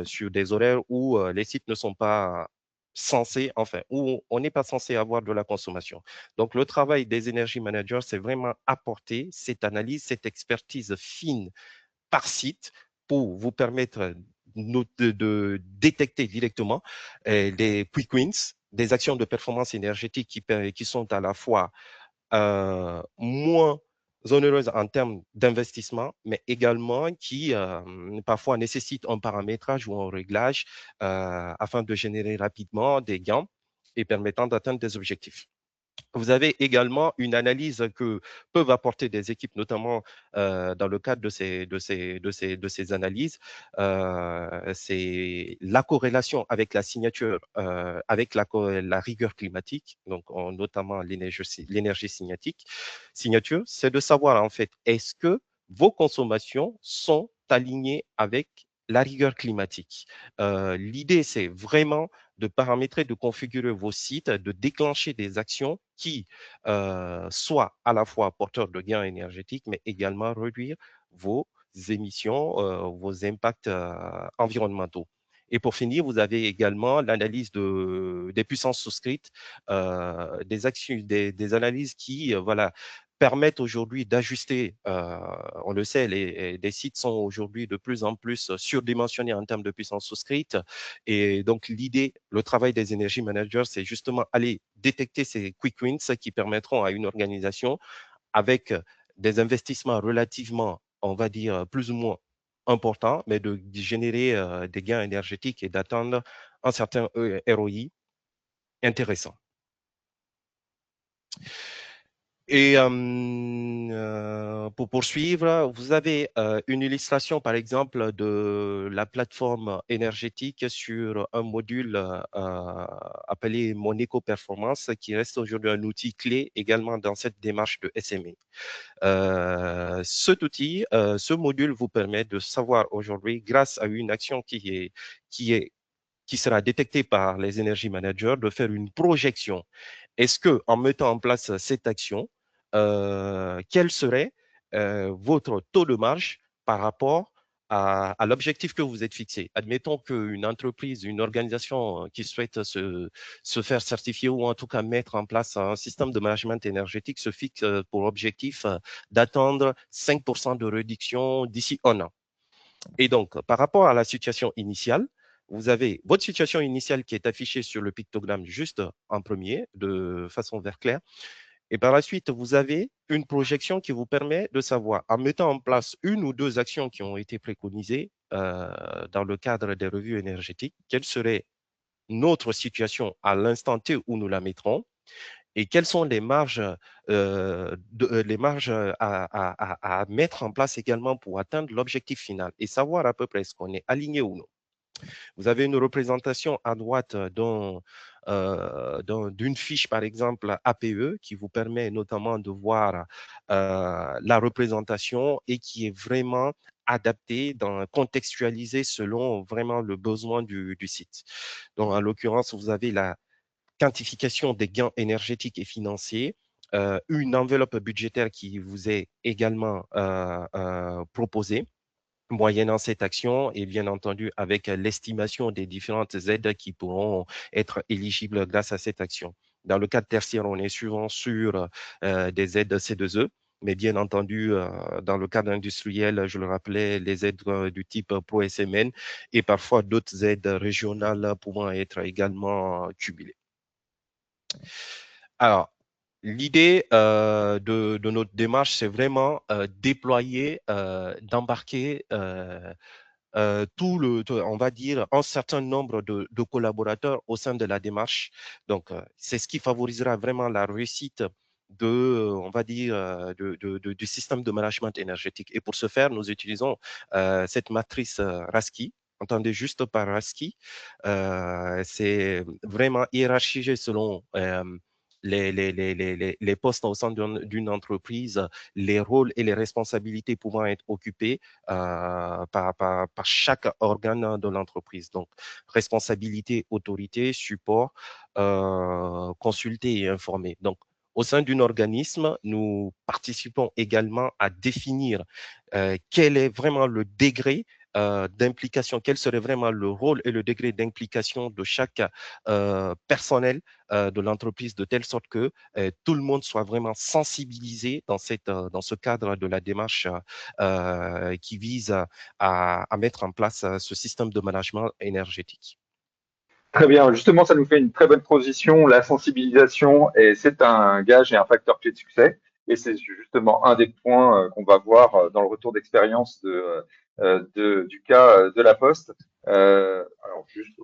sur des horaires où les sites ne sont pas censés, enfin, où on n'est pas censé avoir de la consommation. Donc, le travail des énergie managers, c'est vraiment apporter cette analyse, cette expertise fine par site pour vous permettre de détecter directement des quick wins, des actions de performance énergétique qui sont à la fois moins onéreuses en termes d'investissement, mais également qui parfois nécessitent un paramétrage ou un réglage afin de générer rapidement des gains et permettant d'atteindre des objectifs. Vous avez également une analyse que peuvent apporter des équipes, notamment dans le cadre de ces analyses. C'est la corrélation avec la signature, avec la rigueur climatique, donc notamment l'énergie signature, c'est de savoir en fait, est-ce que vos consommations sont alignées avec la rigueur climatique. L'idée, c'est vraiment de paramétrer, de configurer vos sites, de déclencher des actions qui soient à la fois porteurs de gains énergétiques, mais également réduire vos émissions, vos impacts environnementaux. Et pour finir, vous avez également l'analyse des puissances souscrites, des actions, des analyses qui voilà, permettent aujourd'hui d'ajuster, on le sait, les sites sont aujourd'hui de plus en plus surdimensionnés en termes de puissance souscrite. Et donc, l'idée, le travail des énergie managers, c'est justement aller détecter ces quick wins qui permettront à une organisation, avec des investissements relativement, on va dire, plus ou moins importants, mais de générer des gains énergétiques et d'atteindre un certain ROI intéressant. Et pour poursuivre, vous avez une illustration, par exemple, de la plateforme énergétique sur un module appelé Moneco Performance, qui reste aujourd'hui un outil clé également dans cette démarche de SME. Cet outil, ce module vous permet de savoir aujourd'hui, grâce à une action qui sera détectée par les énergie managers, de faire une projection. Est-ce que, en mettant en place cette action, quel serait votre taux de marge par rapport à l'objectif que vous êtes fixé? Admettons qu'une entreprise, une organisation qui souhaite se faire certifier ou en tout cas mettre en place un système de management énergétique se fixe pour objectif d'atteindre 5% de réduction d'ici un an. Et donc, par rapport à la situation initiale, vous avez votre situation initiale qui est affichée sur le pictogramme juste en premier, de façon vert clair. Et par la suite, vous avez une projection qui vous permet de savoir, en mettant en place une ou deux actions qui ont été préconisées dans le cadre des revues énergétiques, quelle serait notre situation à l'instant T où nous la mettrons et quelles sont les marges, à mettre en place également pour atteindre l'objectif final et savoir à peu près est-ce qu'on est aligné ou non. Vous avez une représentation à droite d'une fiche, par exemple, APE, qui vous permet notamment de voir la représentation et qui est vraiment adaptée, contextualisée selon vraiment le besoin du site. Donc, en l'occurrence, vous avez la quantification des gains énergétiques et financiers, une enveloppe budgétaire qui vous est également proposée moyennant cette action et bien entendu avec l'estimation des différentes aides qui pourront être éligibles grâce à cette action. Dans le cadre tertiaire, on est souvent sur des aides C2E. Mais bien entendu, dans le cadre industriel, je le rappelais, les aides du type ProSMN et parfois d'autres aides régionales pouvant être également cumulées. Alors, l'idée de notre démarche, c'est vraiment déployer, d'embarquer on va dire, un certain nombre de collaborateurs au sein de la démarche. Donc, c'est ce qui favorisera vraiment la réussite on va dire, du système de management énergétique. Et pour ce faire, nous utilisons cette matrice RASKI. Entendez juste par RASKI, c'est vraiment hiérarchisé selon les postes au sein d'une entreprise, les rôles et les responsabilités pouvant être occupés par chaque organe de l'entreprise. Donc, responsabilité, autorité, support, consulter et informer. Donc, au sein d'un organisme, nous participons également à définir quel est vraiment le degré d'implication, quel serait vraiment le rôle et le degré d'implication de chaque personnel de l'entreprise, de telle sorte que tout le monde soit vraiment sensibilisé dans ce cadre de la démarche qui vise à mettre en place ce système de management énergétique. Très bien. Justement, ça nous fait une très bonne transition, la sensibilisation, et c'est un gage et un facteur clé de succès. Et c'est justement un des points qu'on va voir dans le retour d'expérience du cas de la Poste. Alors, juste,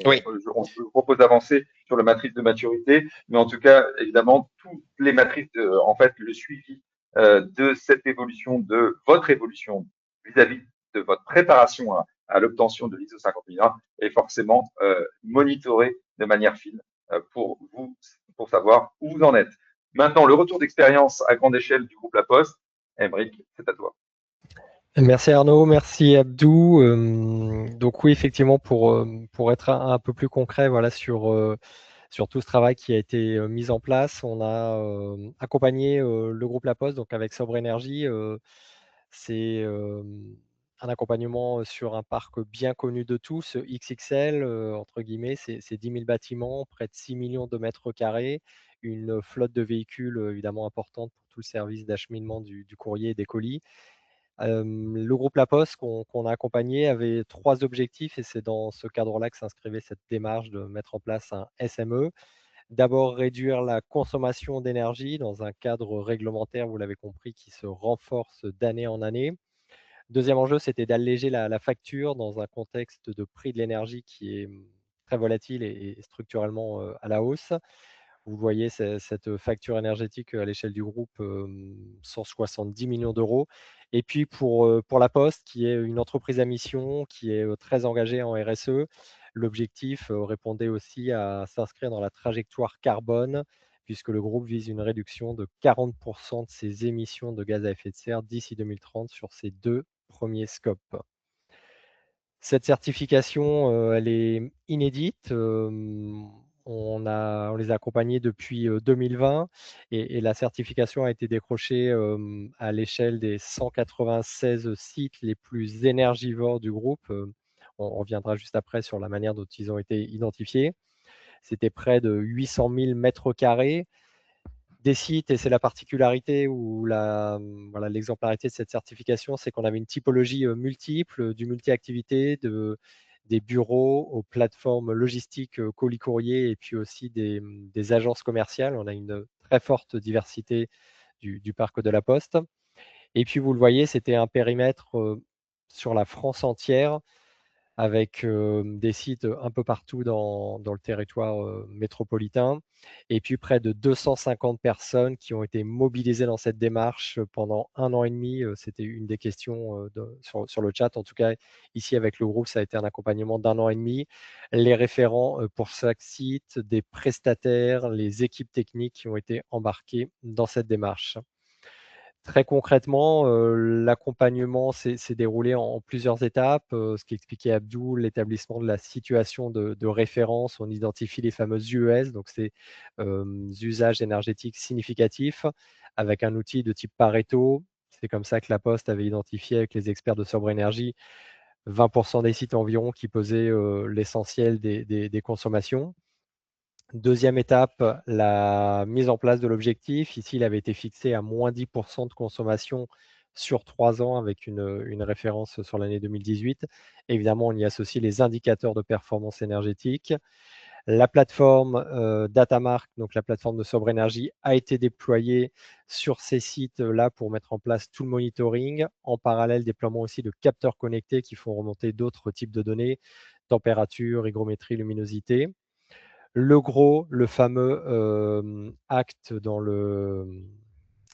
Oui. on se propose d'avancer sur la matrice de maturité, mais en tout cas, évidemment, toutes les matrices, en fait, le suivi de cette évolution, de votre évolution vis-à-vis de votre préparation à l'obtention de l'ISO 50001 est forcément monitoré de manière fine pour vous, pour savoir où vous en êtes. Maintenant, le retour d'expérience à grande échelle du groupe La Poste. Émeric, c'est à toi. Merci Arnaud, merci Abdou. Donc oui, effectivement, pour être un peu plus concret, voilà, sur tout ce travail qui a été mis en place, on a accompagné le groupe La Poste, donc avec Sobre Énergie. C'est un accompagnement sur un parc bien connu de tous, XXL, entre guillemets, c'est 10 000 bâtiments, près de 6 millions de mètres carrés, une flotte de véhicules évidemment importante pour tout le service d'acheminement du courrier et des colis. Le groupe La Poste qu'on a accompagné avait 3 objectifs et c'est dans ce cadre-là que s'inscrivait cette démarche de mettre en place un SME. D'abord, réduire la consommation d'énergie dans un cadre réglementaire, vous l'avez compris, qui se renforce d'année en année. Deuxième enjeu, c'était d'alléger la facture dans un contexte de prix de l'énergie qui est très volatile et structurellement à la hausse. Vous voyez cette facture énergétique à l'échelle du groupe, 170 millions d'euros. Et puis pour La Poste, qui est une entreprise à mission, qui est très engagée en RSE, l'objectif répondait aussi à s'inscrire dans la trajectoire carbone, puisque le groupe vise une réduction de 40% de ses émissions de gaz à effet de serre d'ici 2030 sur ses 2 premiers scopes. Cette certification, elle est inédite. On les a accompagnés depuis 2020 et la certification a été décrochée à l'échelle des 196 sites les plus énergivores du groupe. On reviendra juste après sur la manière dont ils ont été identifiés. C'était près de 800 000 mètres carrés des sites, et c'est la particularité ou voilà, l'exemplarité de cette certification, c'est qu'on avait une typologie multiple, du multi-activité, des bureaux aux plateformes logistiques, colis courrier et puis aussi des agences commerciales. On a une très forte diversité du parc de la Poste. Et puis vous le voyez, c'était un périmètre sur la France entière avec des sites un peu partout dans le territoire métropolitain et puis près de 250 personnes qui ont été mobilisées dans cette démarche pendant 1 an et demi. C'était une des questions sur le chat. En tout cas, ici avec le groupe, ça a été un accompagnement d'1 an et demi. Les référents pour chaque site, des prestataires, les équipes techniques qui ont été embarquées dans cette démarche. Très concrètement, l'accompagnement s'est déroulé en plusieurs étapes, ce qu'expliquait Abdou, l'établissement de la situation de référence. On identifie les fameuses UES, donc c'est usages énergétiques significatifs, avec un outil de type Pareto. C'est comme ça que La Poste avait identifié avec les experts de Sobre Énergie 20% des sites environ qui posaient l'essentiel des consommations. Deuxième étape, la mise en place de l'objectif. Ici, il avait été fixé à moins 10% de consommation sur 3 ans avec une référence sur l'année 2018. Évidemment, on y associe les indicateurs de performance énergétique. La plateforme Datamark, donc la plateforme de sobre énergie, a été déployée sur ces sites-là pour mettre en place tout le monitoring. En parallèle, déploiement aussi de capteurs connectés qui font remonter d'autres types de données, température, hygrométrie, luminosité. Le gros, le fameux acte dans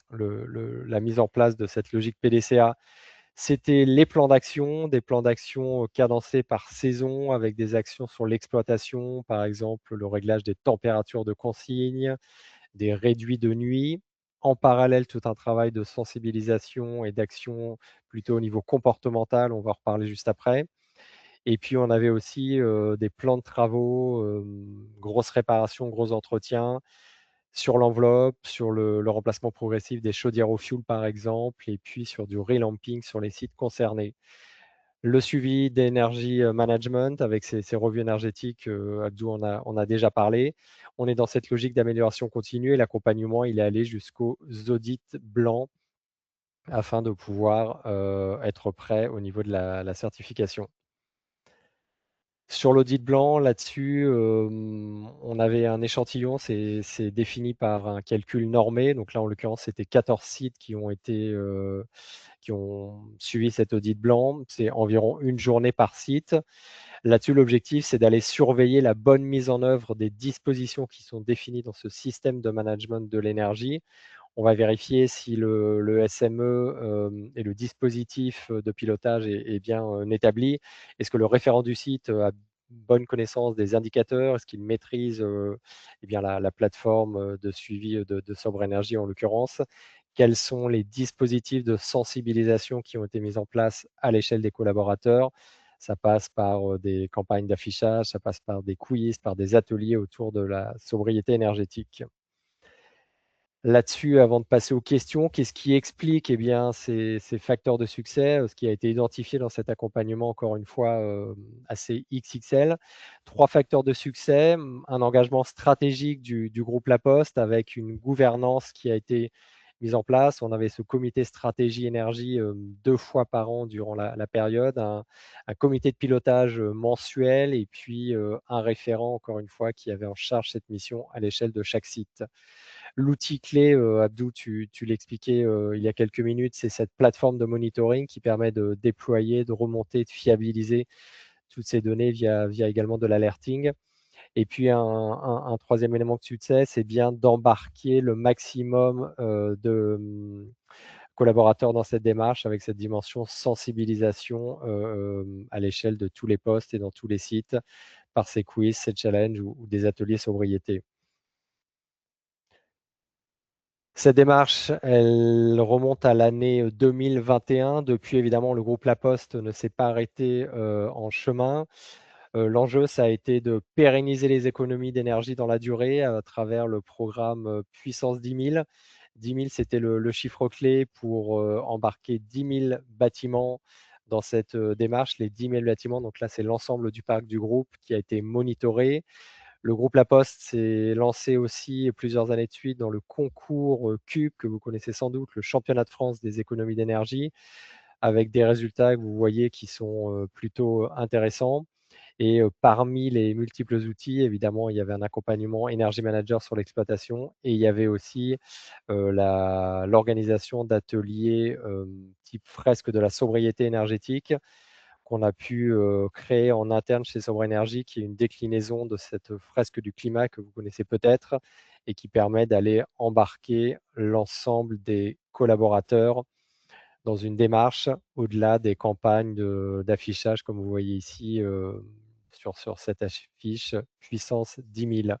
la mise en place de cette logique PDCA, c'était les plans d'action, des plans d'action cadencés par saison avec des actions sur l'exploitation, par exemple le réglage des températures de consigne, des réduits de nuit. En parallèle, tout un travail de sensibilisation et d'action plutôt au niveau comportemental, on va en reparler juste après. Et puis on avait aussi des plans de travaux, grosses réparations, gros entretiens sur l'enveloppe, sur le remplacement progressif des chaudières au fioul par exemple, et puis sur du relamping sur les sites concernés. Le suivi d'énergie management avec ces revues énergétiques, Abdou en a déjà parlé. On est dans cette logique d'amélioration continue et l'accompagnement, il est allé jusqu'aux audits blancs afin de pouvoir être prêt au niveau de la certification. Sur l'audit blanc, là-dessus, on avait un échantillon, c'est défini par un calcul normé. Donc là, en l'occurrence, c'était 14 sites qui ont suivi cet audit blanc. C'est environ une journée par site. Là-dessus, l'objectif, c'est d'aller surveiller la bonne mise en œuvre des dispositions qui sont définies dans ce système de management de l'énergie. On va vérifier si le SME et le dispositif de pilotage est bien établi. Est-ce que le référent du site a bonne connaissance des indicateurs? Est-ce qu'il maîtrise eh bien, la plateforme de suivi de sobre énergie en l'occurrence? Quels sont les dispositifs de sensibilisation qui ont été mis en place à l'échelle des collaborateurs? Ça passe par des campagnes d'affichage, ça passe par des quiz, par des ateliers autour de la sobriété énergétique. Là-dessus, avant de passer aux questions, qu'est-ce qui explique ces facteurs de succès, ce qui a été identifié dans cet accompagnement, encore une fois, assez XXL? 3 facteurs de succès, un engagement stratégique du groupe La Poste avec une gouvernance qui a été mise en place. On avait ce comité stratégie énergie 2 fois par an durant la période, un comité de pilotage mensuel et puis un référent, encore une fois, qui avait en charge cette mission à l'échelle de chaque site. L'outil clé, Abdou, tu l'expliquais il y a quelques minutes, c'est cette plateforme de monitoring qui permet de déployer, de remonter, de fiabiliser toutes ces données via également de l'alerting. Et puis un troisième élément que tu sais, c'est bien d'embarquer le maximum de collaborateurs dans cette démarche avec cette dimension sensibilisation à l'échelle de tous les postes et dans tous les sites par ces quiz, ces challenges ou des ateliers sobriété. Cette démarche, elle remonte à l'année 2021. Depuis, évidemment, le groupe La Poste ne s'est pas arrêté en chemin. L'enjeu, ça a été de pérenniser les économies d'énergie dans la durée à travers le programme Puissance 10 000. 10 000, c'était le chiffre clé pour embarquer 10 000 bâtiments dans cette démarche. Les 10 000 bâtiments, donc là, c'est l'ensemble du parc du groupe qui a été monitoré. Le groupe La Poste s'est lancé aussi plusieurs années de suite dans le concours CUBE, que vous connaissez sans doute, le championnat de France des économies d'énergie, avec des résultats que vous voyez qui sont plutôt intéressants. Et parmi les multiples outils, évidemment, il y avait un accompagnement Energy Manager sur l'exploitation et il y avait aussi l'organisation d'ateliers type fresque de la sobriété énergétique qu'on a pu créer en interne chez Sobre Énergie, qui est une déclinaison de cette fresque du climat que vous connaissez peut-être et qui permet d'aller embarquer l'ensemble des collaborateurs dans une démarche au-delà des campagnes d'affichage, comme vous voyez ici sur cette affiche Puissance 10 000.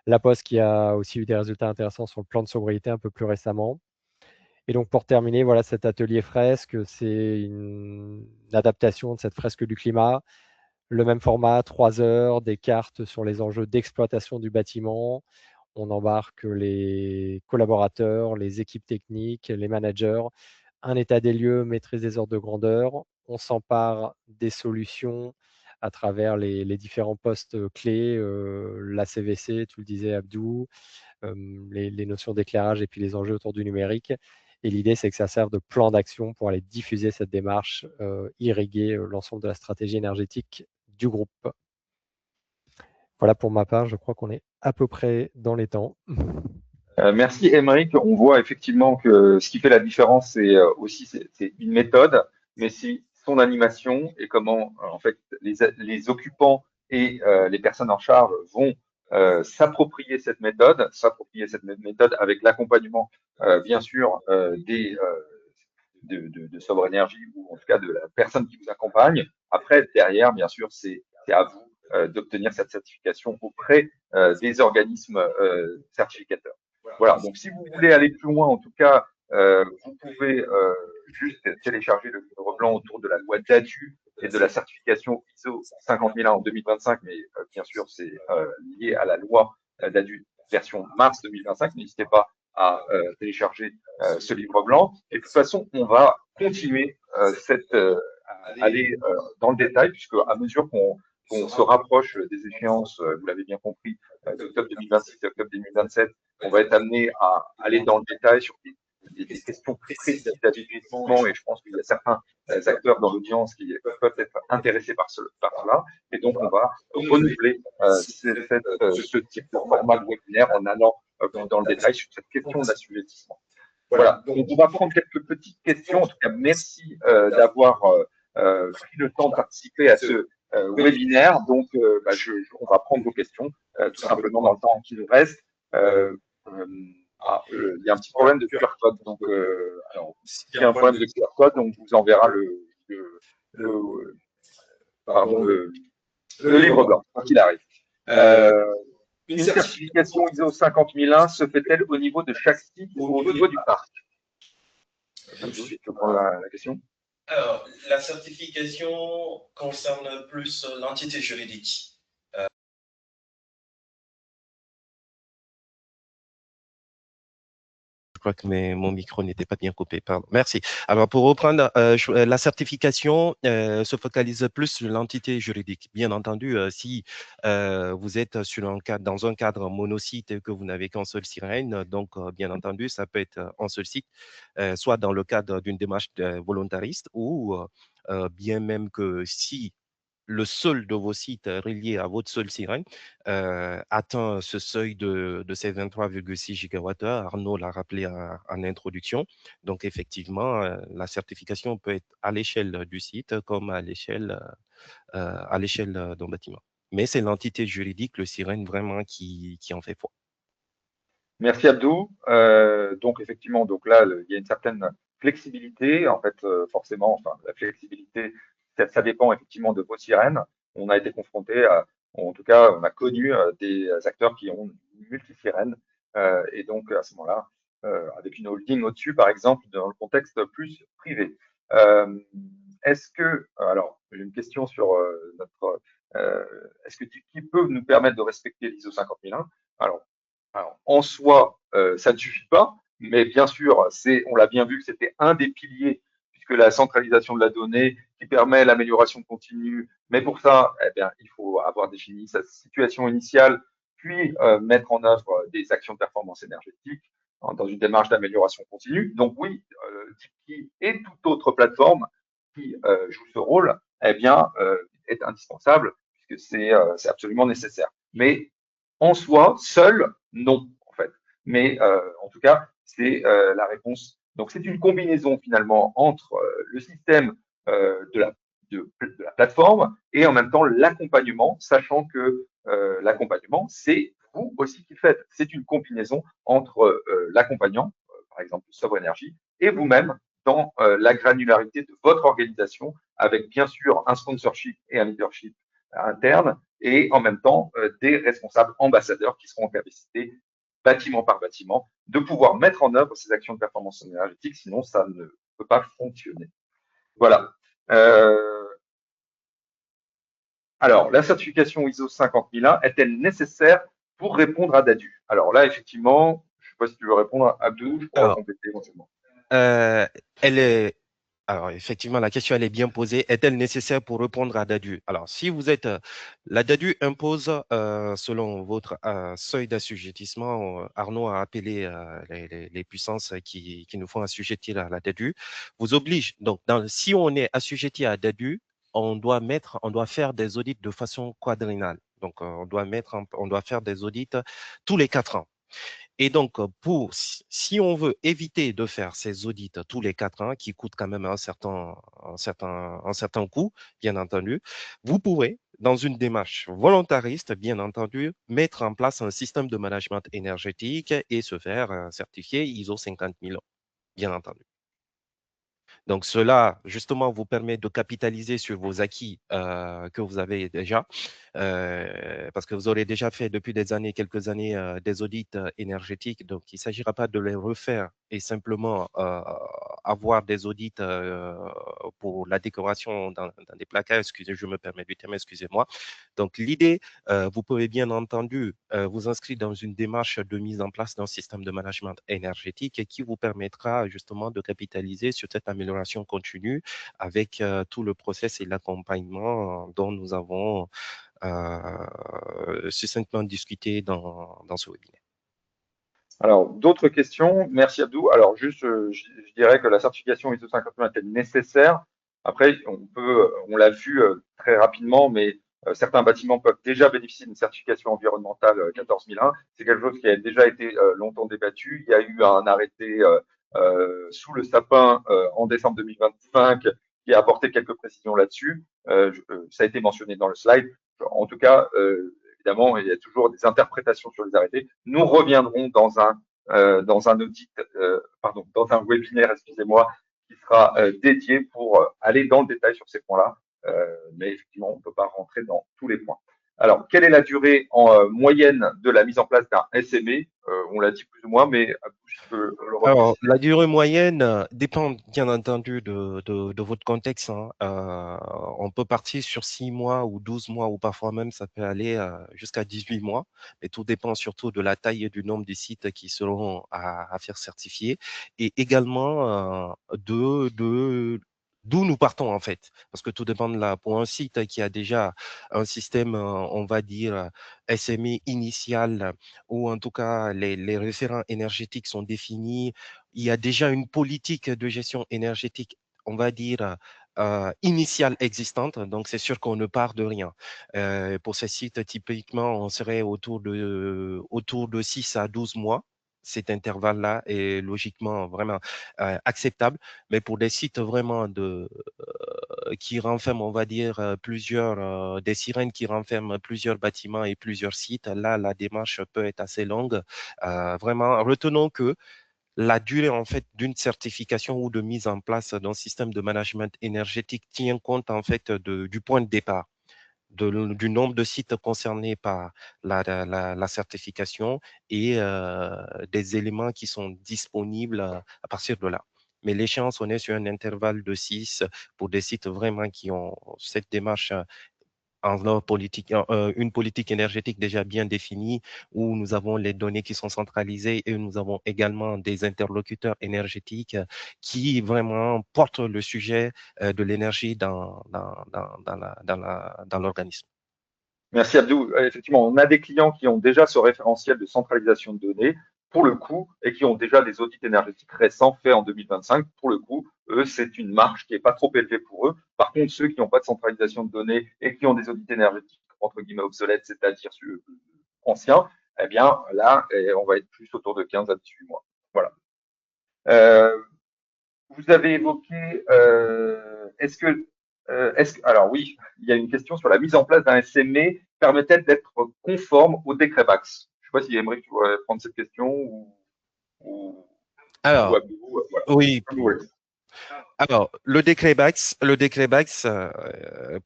La Poste qui a aussi eu des résultats intéressants sur le plan de sobriété un peu plus récemment. Et donc pour terminer, voilà cet atelier fresque, c'est une adaptation de cette fresque du climat. Le même format, 3 heures, des cartes sur les enjeux d'exploitation du bâtiment. On embarque les collaborateurs, les équipes techniques, les managers, un état des lieux, maîtrise des ordres de grandeur. On s'empare des solutions à travers les différents postes clés, la CVC, tu le disais Abdou, les notions d'éclairage et puis les enjeux autour du numérique. Et l'idée, c'est que ça serve de plan d'action pour aller diffuser cette démarche, irriguer l'ensemble de la stratégie énergétique du groupe. Voilà pour ma part, je crois qu'on est à peu près dans les temps. Merci Émeric. On voit effectivement que ce qui fait la différence, c'est aussi c'est une méthode, mais c'est son animation et comment en fait les occupants et les personnes en charge vont s'approprier cette méthode avec l'accompagnement bien sûr de Sobre Énergie ou en tout cas de la personne qui vous accompagne. Après, derrière, bien sûr, c'est à vous d'obtenir cette certification auprès des organismes certificateurs. Voilà, donc si vous voulez aller plus loin, en tout cas, vous pouvez juste télécharger le livre blanc autour de la loi DADU et de la certification ISO 50001 en 2025, mais bien sûr, c'est lié à la loi DADU version mars 2025. N'hésitez pas à télécharger ce livre blanc. Et de toute façon, on va continuer à aller dans le détail, puisque à mesure qu'on se rapproche des échéances, vous l'avez bien compris, d'octobre 2026 et octobre 2027, on va être amené à aller dans le détail sur des questions très précises d'investissement, et je pense qu'il y a certains acteurs dans l'audience qui peuvent être intéressés par cela. Et donc, on va renouveler ce type de format de webinaire en allant dans le détail sur cette question de l'assujettissement. Voilà, donc on va prendre quelques petites questions. En tout cas, merci d'avoir pris le temps de participer à ce webinaire. Donc, on va prendre vos questions tout simplement dans le temps qui nous reste. Il y a un petit problème de QR code. Donc, alors, s'il y a un problème de QR code, on vous enverra le livre blanc, quand il arrive. Une certification ISO 50001 se fait-elle au niveau de chaque site ou au niveau du parc? Je prends la question. Alors, la certification concerne plus l'entité juridique. Je crois que mon micro n'était pas bien coupé, pardon. Merci. Alors, pour reprendre, la certification se focalise plus sur l'entité juridique. Bien entendu, si vous êtes dans un cadre monosite et que vous n'avez qu'un seul sirène, donc bien entendu, ça peut être un seul site, soit dans le cadre d'une démarche volontariste ou bien même que si le seul de vos sites reliés à votre seul sirène atteint ce seuil de ces 23,6 gigawattheures. Arnaud l'a rappelé en introduction. Donc, effectivement, la certification peut être à l'échelle du site comme à l'échelle d'un bâtiment. Mais c'est l'entité juridique, le sirène, vraiment qui en fait foi. Merci Abdou. Donc effectivement, donc là, il y a une certaine flexibilité. En fait, forcément, enfin, la flexibilité, ça dépend effectivement de vos sirènes. On a été confronté en tout cas, on a connu des acteurs qui ont une multi-sirène. Et donc à ce moment-là, avec une holding au-dessus, par exemple, dans le contexte plus privé. Est-ce que, alors, j'ai une question sur est-ce que qui peut nous permettre de respecter l'ISO 50001? Alors, en soi, ça ne suffit pas, mais bien sûr, on l'a bien vu que c'était un des piliers, puisque la centralisation de la donnée qui permet l'amélioration continue. Mais pour ça, eh bien, il faut avoir défini sa situation initiale, puis mettre en œuvre des actions de performance énergétique dans une démarche d'amélioration continue. Donc oui, Tipkey et toute autre plateforme qui joue ce rôle, eh bien, est indispensable, puisque c'est absolument nécessaire. Mais en soi, seul, non, en fait. Mais en tout cas, c'est la réponse. Donc, c'est une combinaison finalement entre le système de la plateforme et en même temps l'accompagnement, sachant que l'accompagnement, c'est vous aussi qui le faites. C'est une combinaison entre l'accompagnant, par exemple Sobre Énergie, et vous-même dans la granularité de votre organisation, avec bien sûr un sponsorship et un leadership interne, et en même temps des responsables ambassadeurs qui seront en capacité, bâtiment par bâtiment, de pouvoir mettre en œuvre ces actions de performance énergétique, sinon ça ne peut pas fonctionner. Voilà. Alors, la certification ISO 50001 est-elle nécessaire pour répondre à DADU? Alors là, effectivement, je ne sais pas si tu veux répondre, Abdou, je pourrais compléter éventuellement. Elle est Alors, effectivement, la question, elle est bien posée. Est-elle nécessaire pour répondre à DADU? Alors, si vous êtes… la DADU impose, selon votre seuil d'assujettissement, Arnaud a appelé les puissances qui nous font assujettir à la DADU, vous oblige. Donc, si on est assujetti à DADU, on doit faire des audits de façon quadriennale. Donc, on doit faire des audits tous les 4 ans. Et donc, si on veut éviter de faire ces audits tous les 4 ans, qui coûtent quand même un certain coût, bien entendu, vous pourrez, dans une démarche volontariste, bien entendu, mettre en place un système de management énergétique et se faire certifier ISO 50000, bien entendu. Donc, cela, justement, vous permet de capitaliser sur vos acquis que vous avez déjà, parce que vous aurez déjà fait depuis quelques années, des audits énergétiques. Donc, il ne s'agira pas de les refaire et simplement avoir des audits pour la décoration dans des placards. Excusez, je me permets du terme, excusez-moi. Donc, l'idée, vous pouvez bien entendu vous inscrire dans une démarche de mise en place d'un système de management énergétique qui vous permettra justement de capitaliser sur cette amélioration continue avec tout le process et l'accompagnement dont nous avons succinctement discuté dans ce webinaire. Alors, d'autres questions? Merci Abdou. Alors, juste, je dirais que la certification ISO 50001 est nécessaire. Après, on l'a vu très rapidement, mais certains bâtiments peuvent déjà bénéficier d'une certification environnementale 14001. C'est quelque chose qui a déjà été longtemps débattu. Il y a eu un arrêté sous le sapin en décembre 2025 qui a apporté quelques précisions là-dessus. Ça a été mentionné dans le slide. En tout cas, évidemment, il y a toujours des interprétations sur les arrêtés. Nous reviendrons dans un audit, dans un webinaire, excusez-moi, qui sera dédié pour aller dans le détail sur ces points-là. Mais effectivement, on ne peut pas rentrer dans tous les points. Alors, quelle est la durée en moyenne de la mise en place d'un SME? On l'a dit plus ou moins, mais je peux le repréciser. Alors, la durée moyenne dépend bien entendu de votre contexte, hein. On peut partir sur 6 mois ou 12 mois ou parfois même ça peut aller jusqu'à 18 mois. Mais tout dépend surtout de la taille et du nombre de sites qui seront à faire certifier et également d'où nous partons en fait. Parce que tout dépend pour un site qui a déjà un système, on va dire, SME initial, ou en tout cas les référents énergétiques sont définis. Il y a déjà une politique de gestion énergétique, on va dire, initiale existante. Donc, c'est sûr qu'on ne part de rien. Pour ces sites, typiquement, on serait autour de 6 à 12 mois. Cet intervalle-là est logiquement vraiment acceptable. Mais pour des sites vraiment qui renferment, on va dire, des sirènes qui renferment plusieurs bâtiments et plusieurs sites, là, la démarche peut être assez longue. Vraiment, retenons que la durée en fait d'une certification ou de mise en place d'un système de management énergétique tient compte en fait du point de départ, du nombre de sites concernés par la certification et des éléments qui sont disponibles à partir de là. Mais l'échéance, on est sur un intervalle de 6 pour des sites vraiment qui ont cette démarche une politique énergétique déjà bien définie, où nous avons les données qui sont centralisées et nous avons également des interlocuteurs énergétiques qui vraiment portent le sujet de l'énergie dans l'organisme. Merci Abdou. Effectivement, on a des clients qui ont déjà ce référentiel de centralisation de données, pour le coup, et qui ont déjà des audits énergétiques récents faits en 2025. Pour le coup, eux, c'est une marge qui n'est pas trop élevée pour eux. Par contre, ceux qui n'ont pas de centralisation de données et qui ont des audits énergétiques, entre guillemets, obsolètes, c'est-à-dire anciens, eh bien, là, on va être plus autour de 15 à 18 mois. Voilà. Vous avez évoqué, alors oui, il y a une question sur la mise en place d'un SME permet-elle d'être conforme au décret BAX? Je ne sais pas si Aymeric, tu voudrais prendre cette question ou Alors, voilà. oui. Oui. Alors, le décret BAX,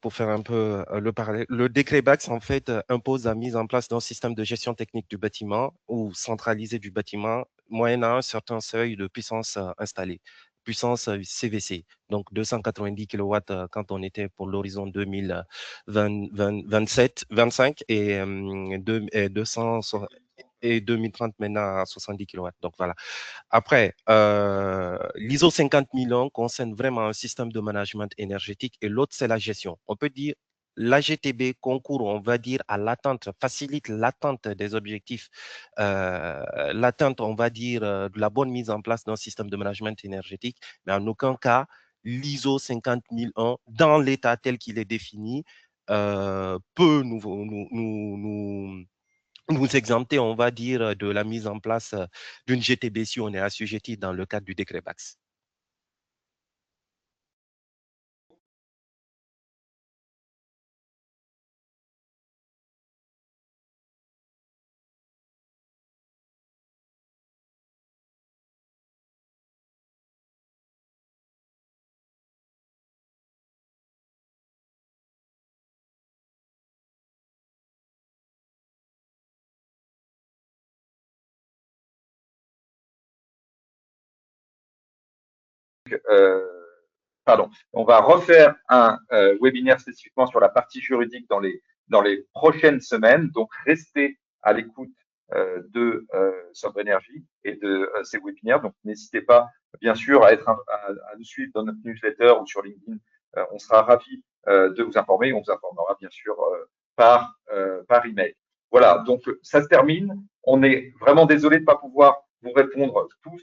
pour faire un peu le parallèle, le décret BAX, en fait, impose la mise en place d'un système de gestion technique du bâtiment ou centralisé du bâtiment, moyennant un certain seuil de puissance installée, puissance CVC, donc 290 kW quand on était pour l'horizon 2027, 25 et 200. et 2030 maintenant à 70 kW. Donc voilà. Après, l'ISO 50001 concerne vraiment un système de management énergétique et l'autre, c'est la gestion. On peut dire l'AGTB concourt, on va dire, à l'atteinte, facilite l'atteinte des objectifs, l'atteinte, on va dire, de la bonne mise en place d'un système de management énergétique, mais en aucun cas, l'ISO 50001, dans l'état tel qu'il est défini, peut nous exempter, on va dire, de la mise en place d'une GTB si on est assujetti dans le cadre du décret BAX. Pardon, on va refaire un webinaire spécifiquement sur la partie juridique dans les prochaines semaines. Donc, restez à l'écoute de Sobre Énergie et de ces webinaires. Donc, n'hésitez pas, bien sûr, à nous suivre dans notre newsletter ou sur LinkedIn. On sera ravis de vous informer. On vous informera, bien sûr, par email. Voilà, donc ça se termine. On est vraiment désolé de ne pas pouvoir vous répondre tous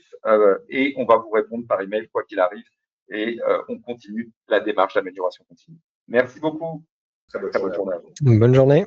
et on va vous répondre par email quoi qu'il arrive et on continue la démarche d'amélioration continue. Merci beaucoup. Très bonne journée à vous. Bonne journée.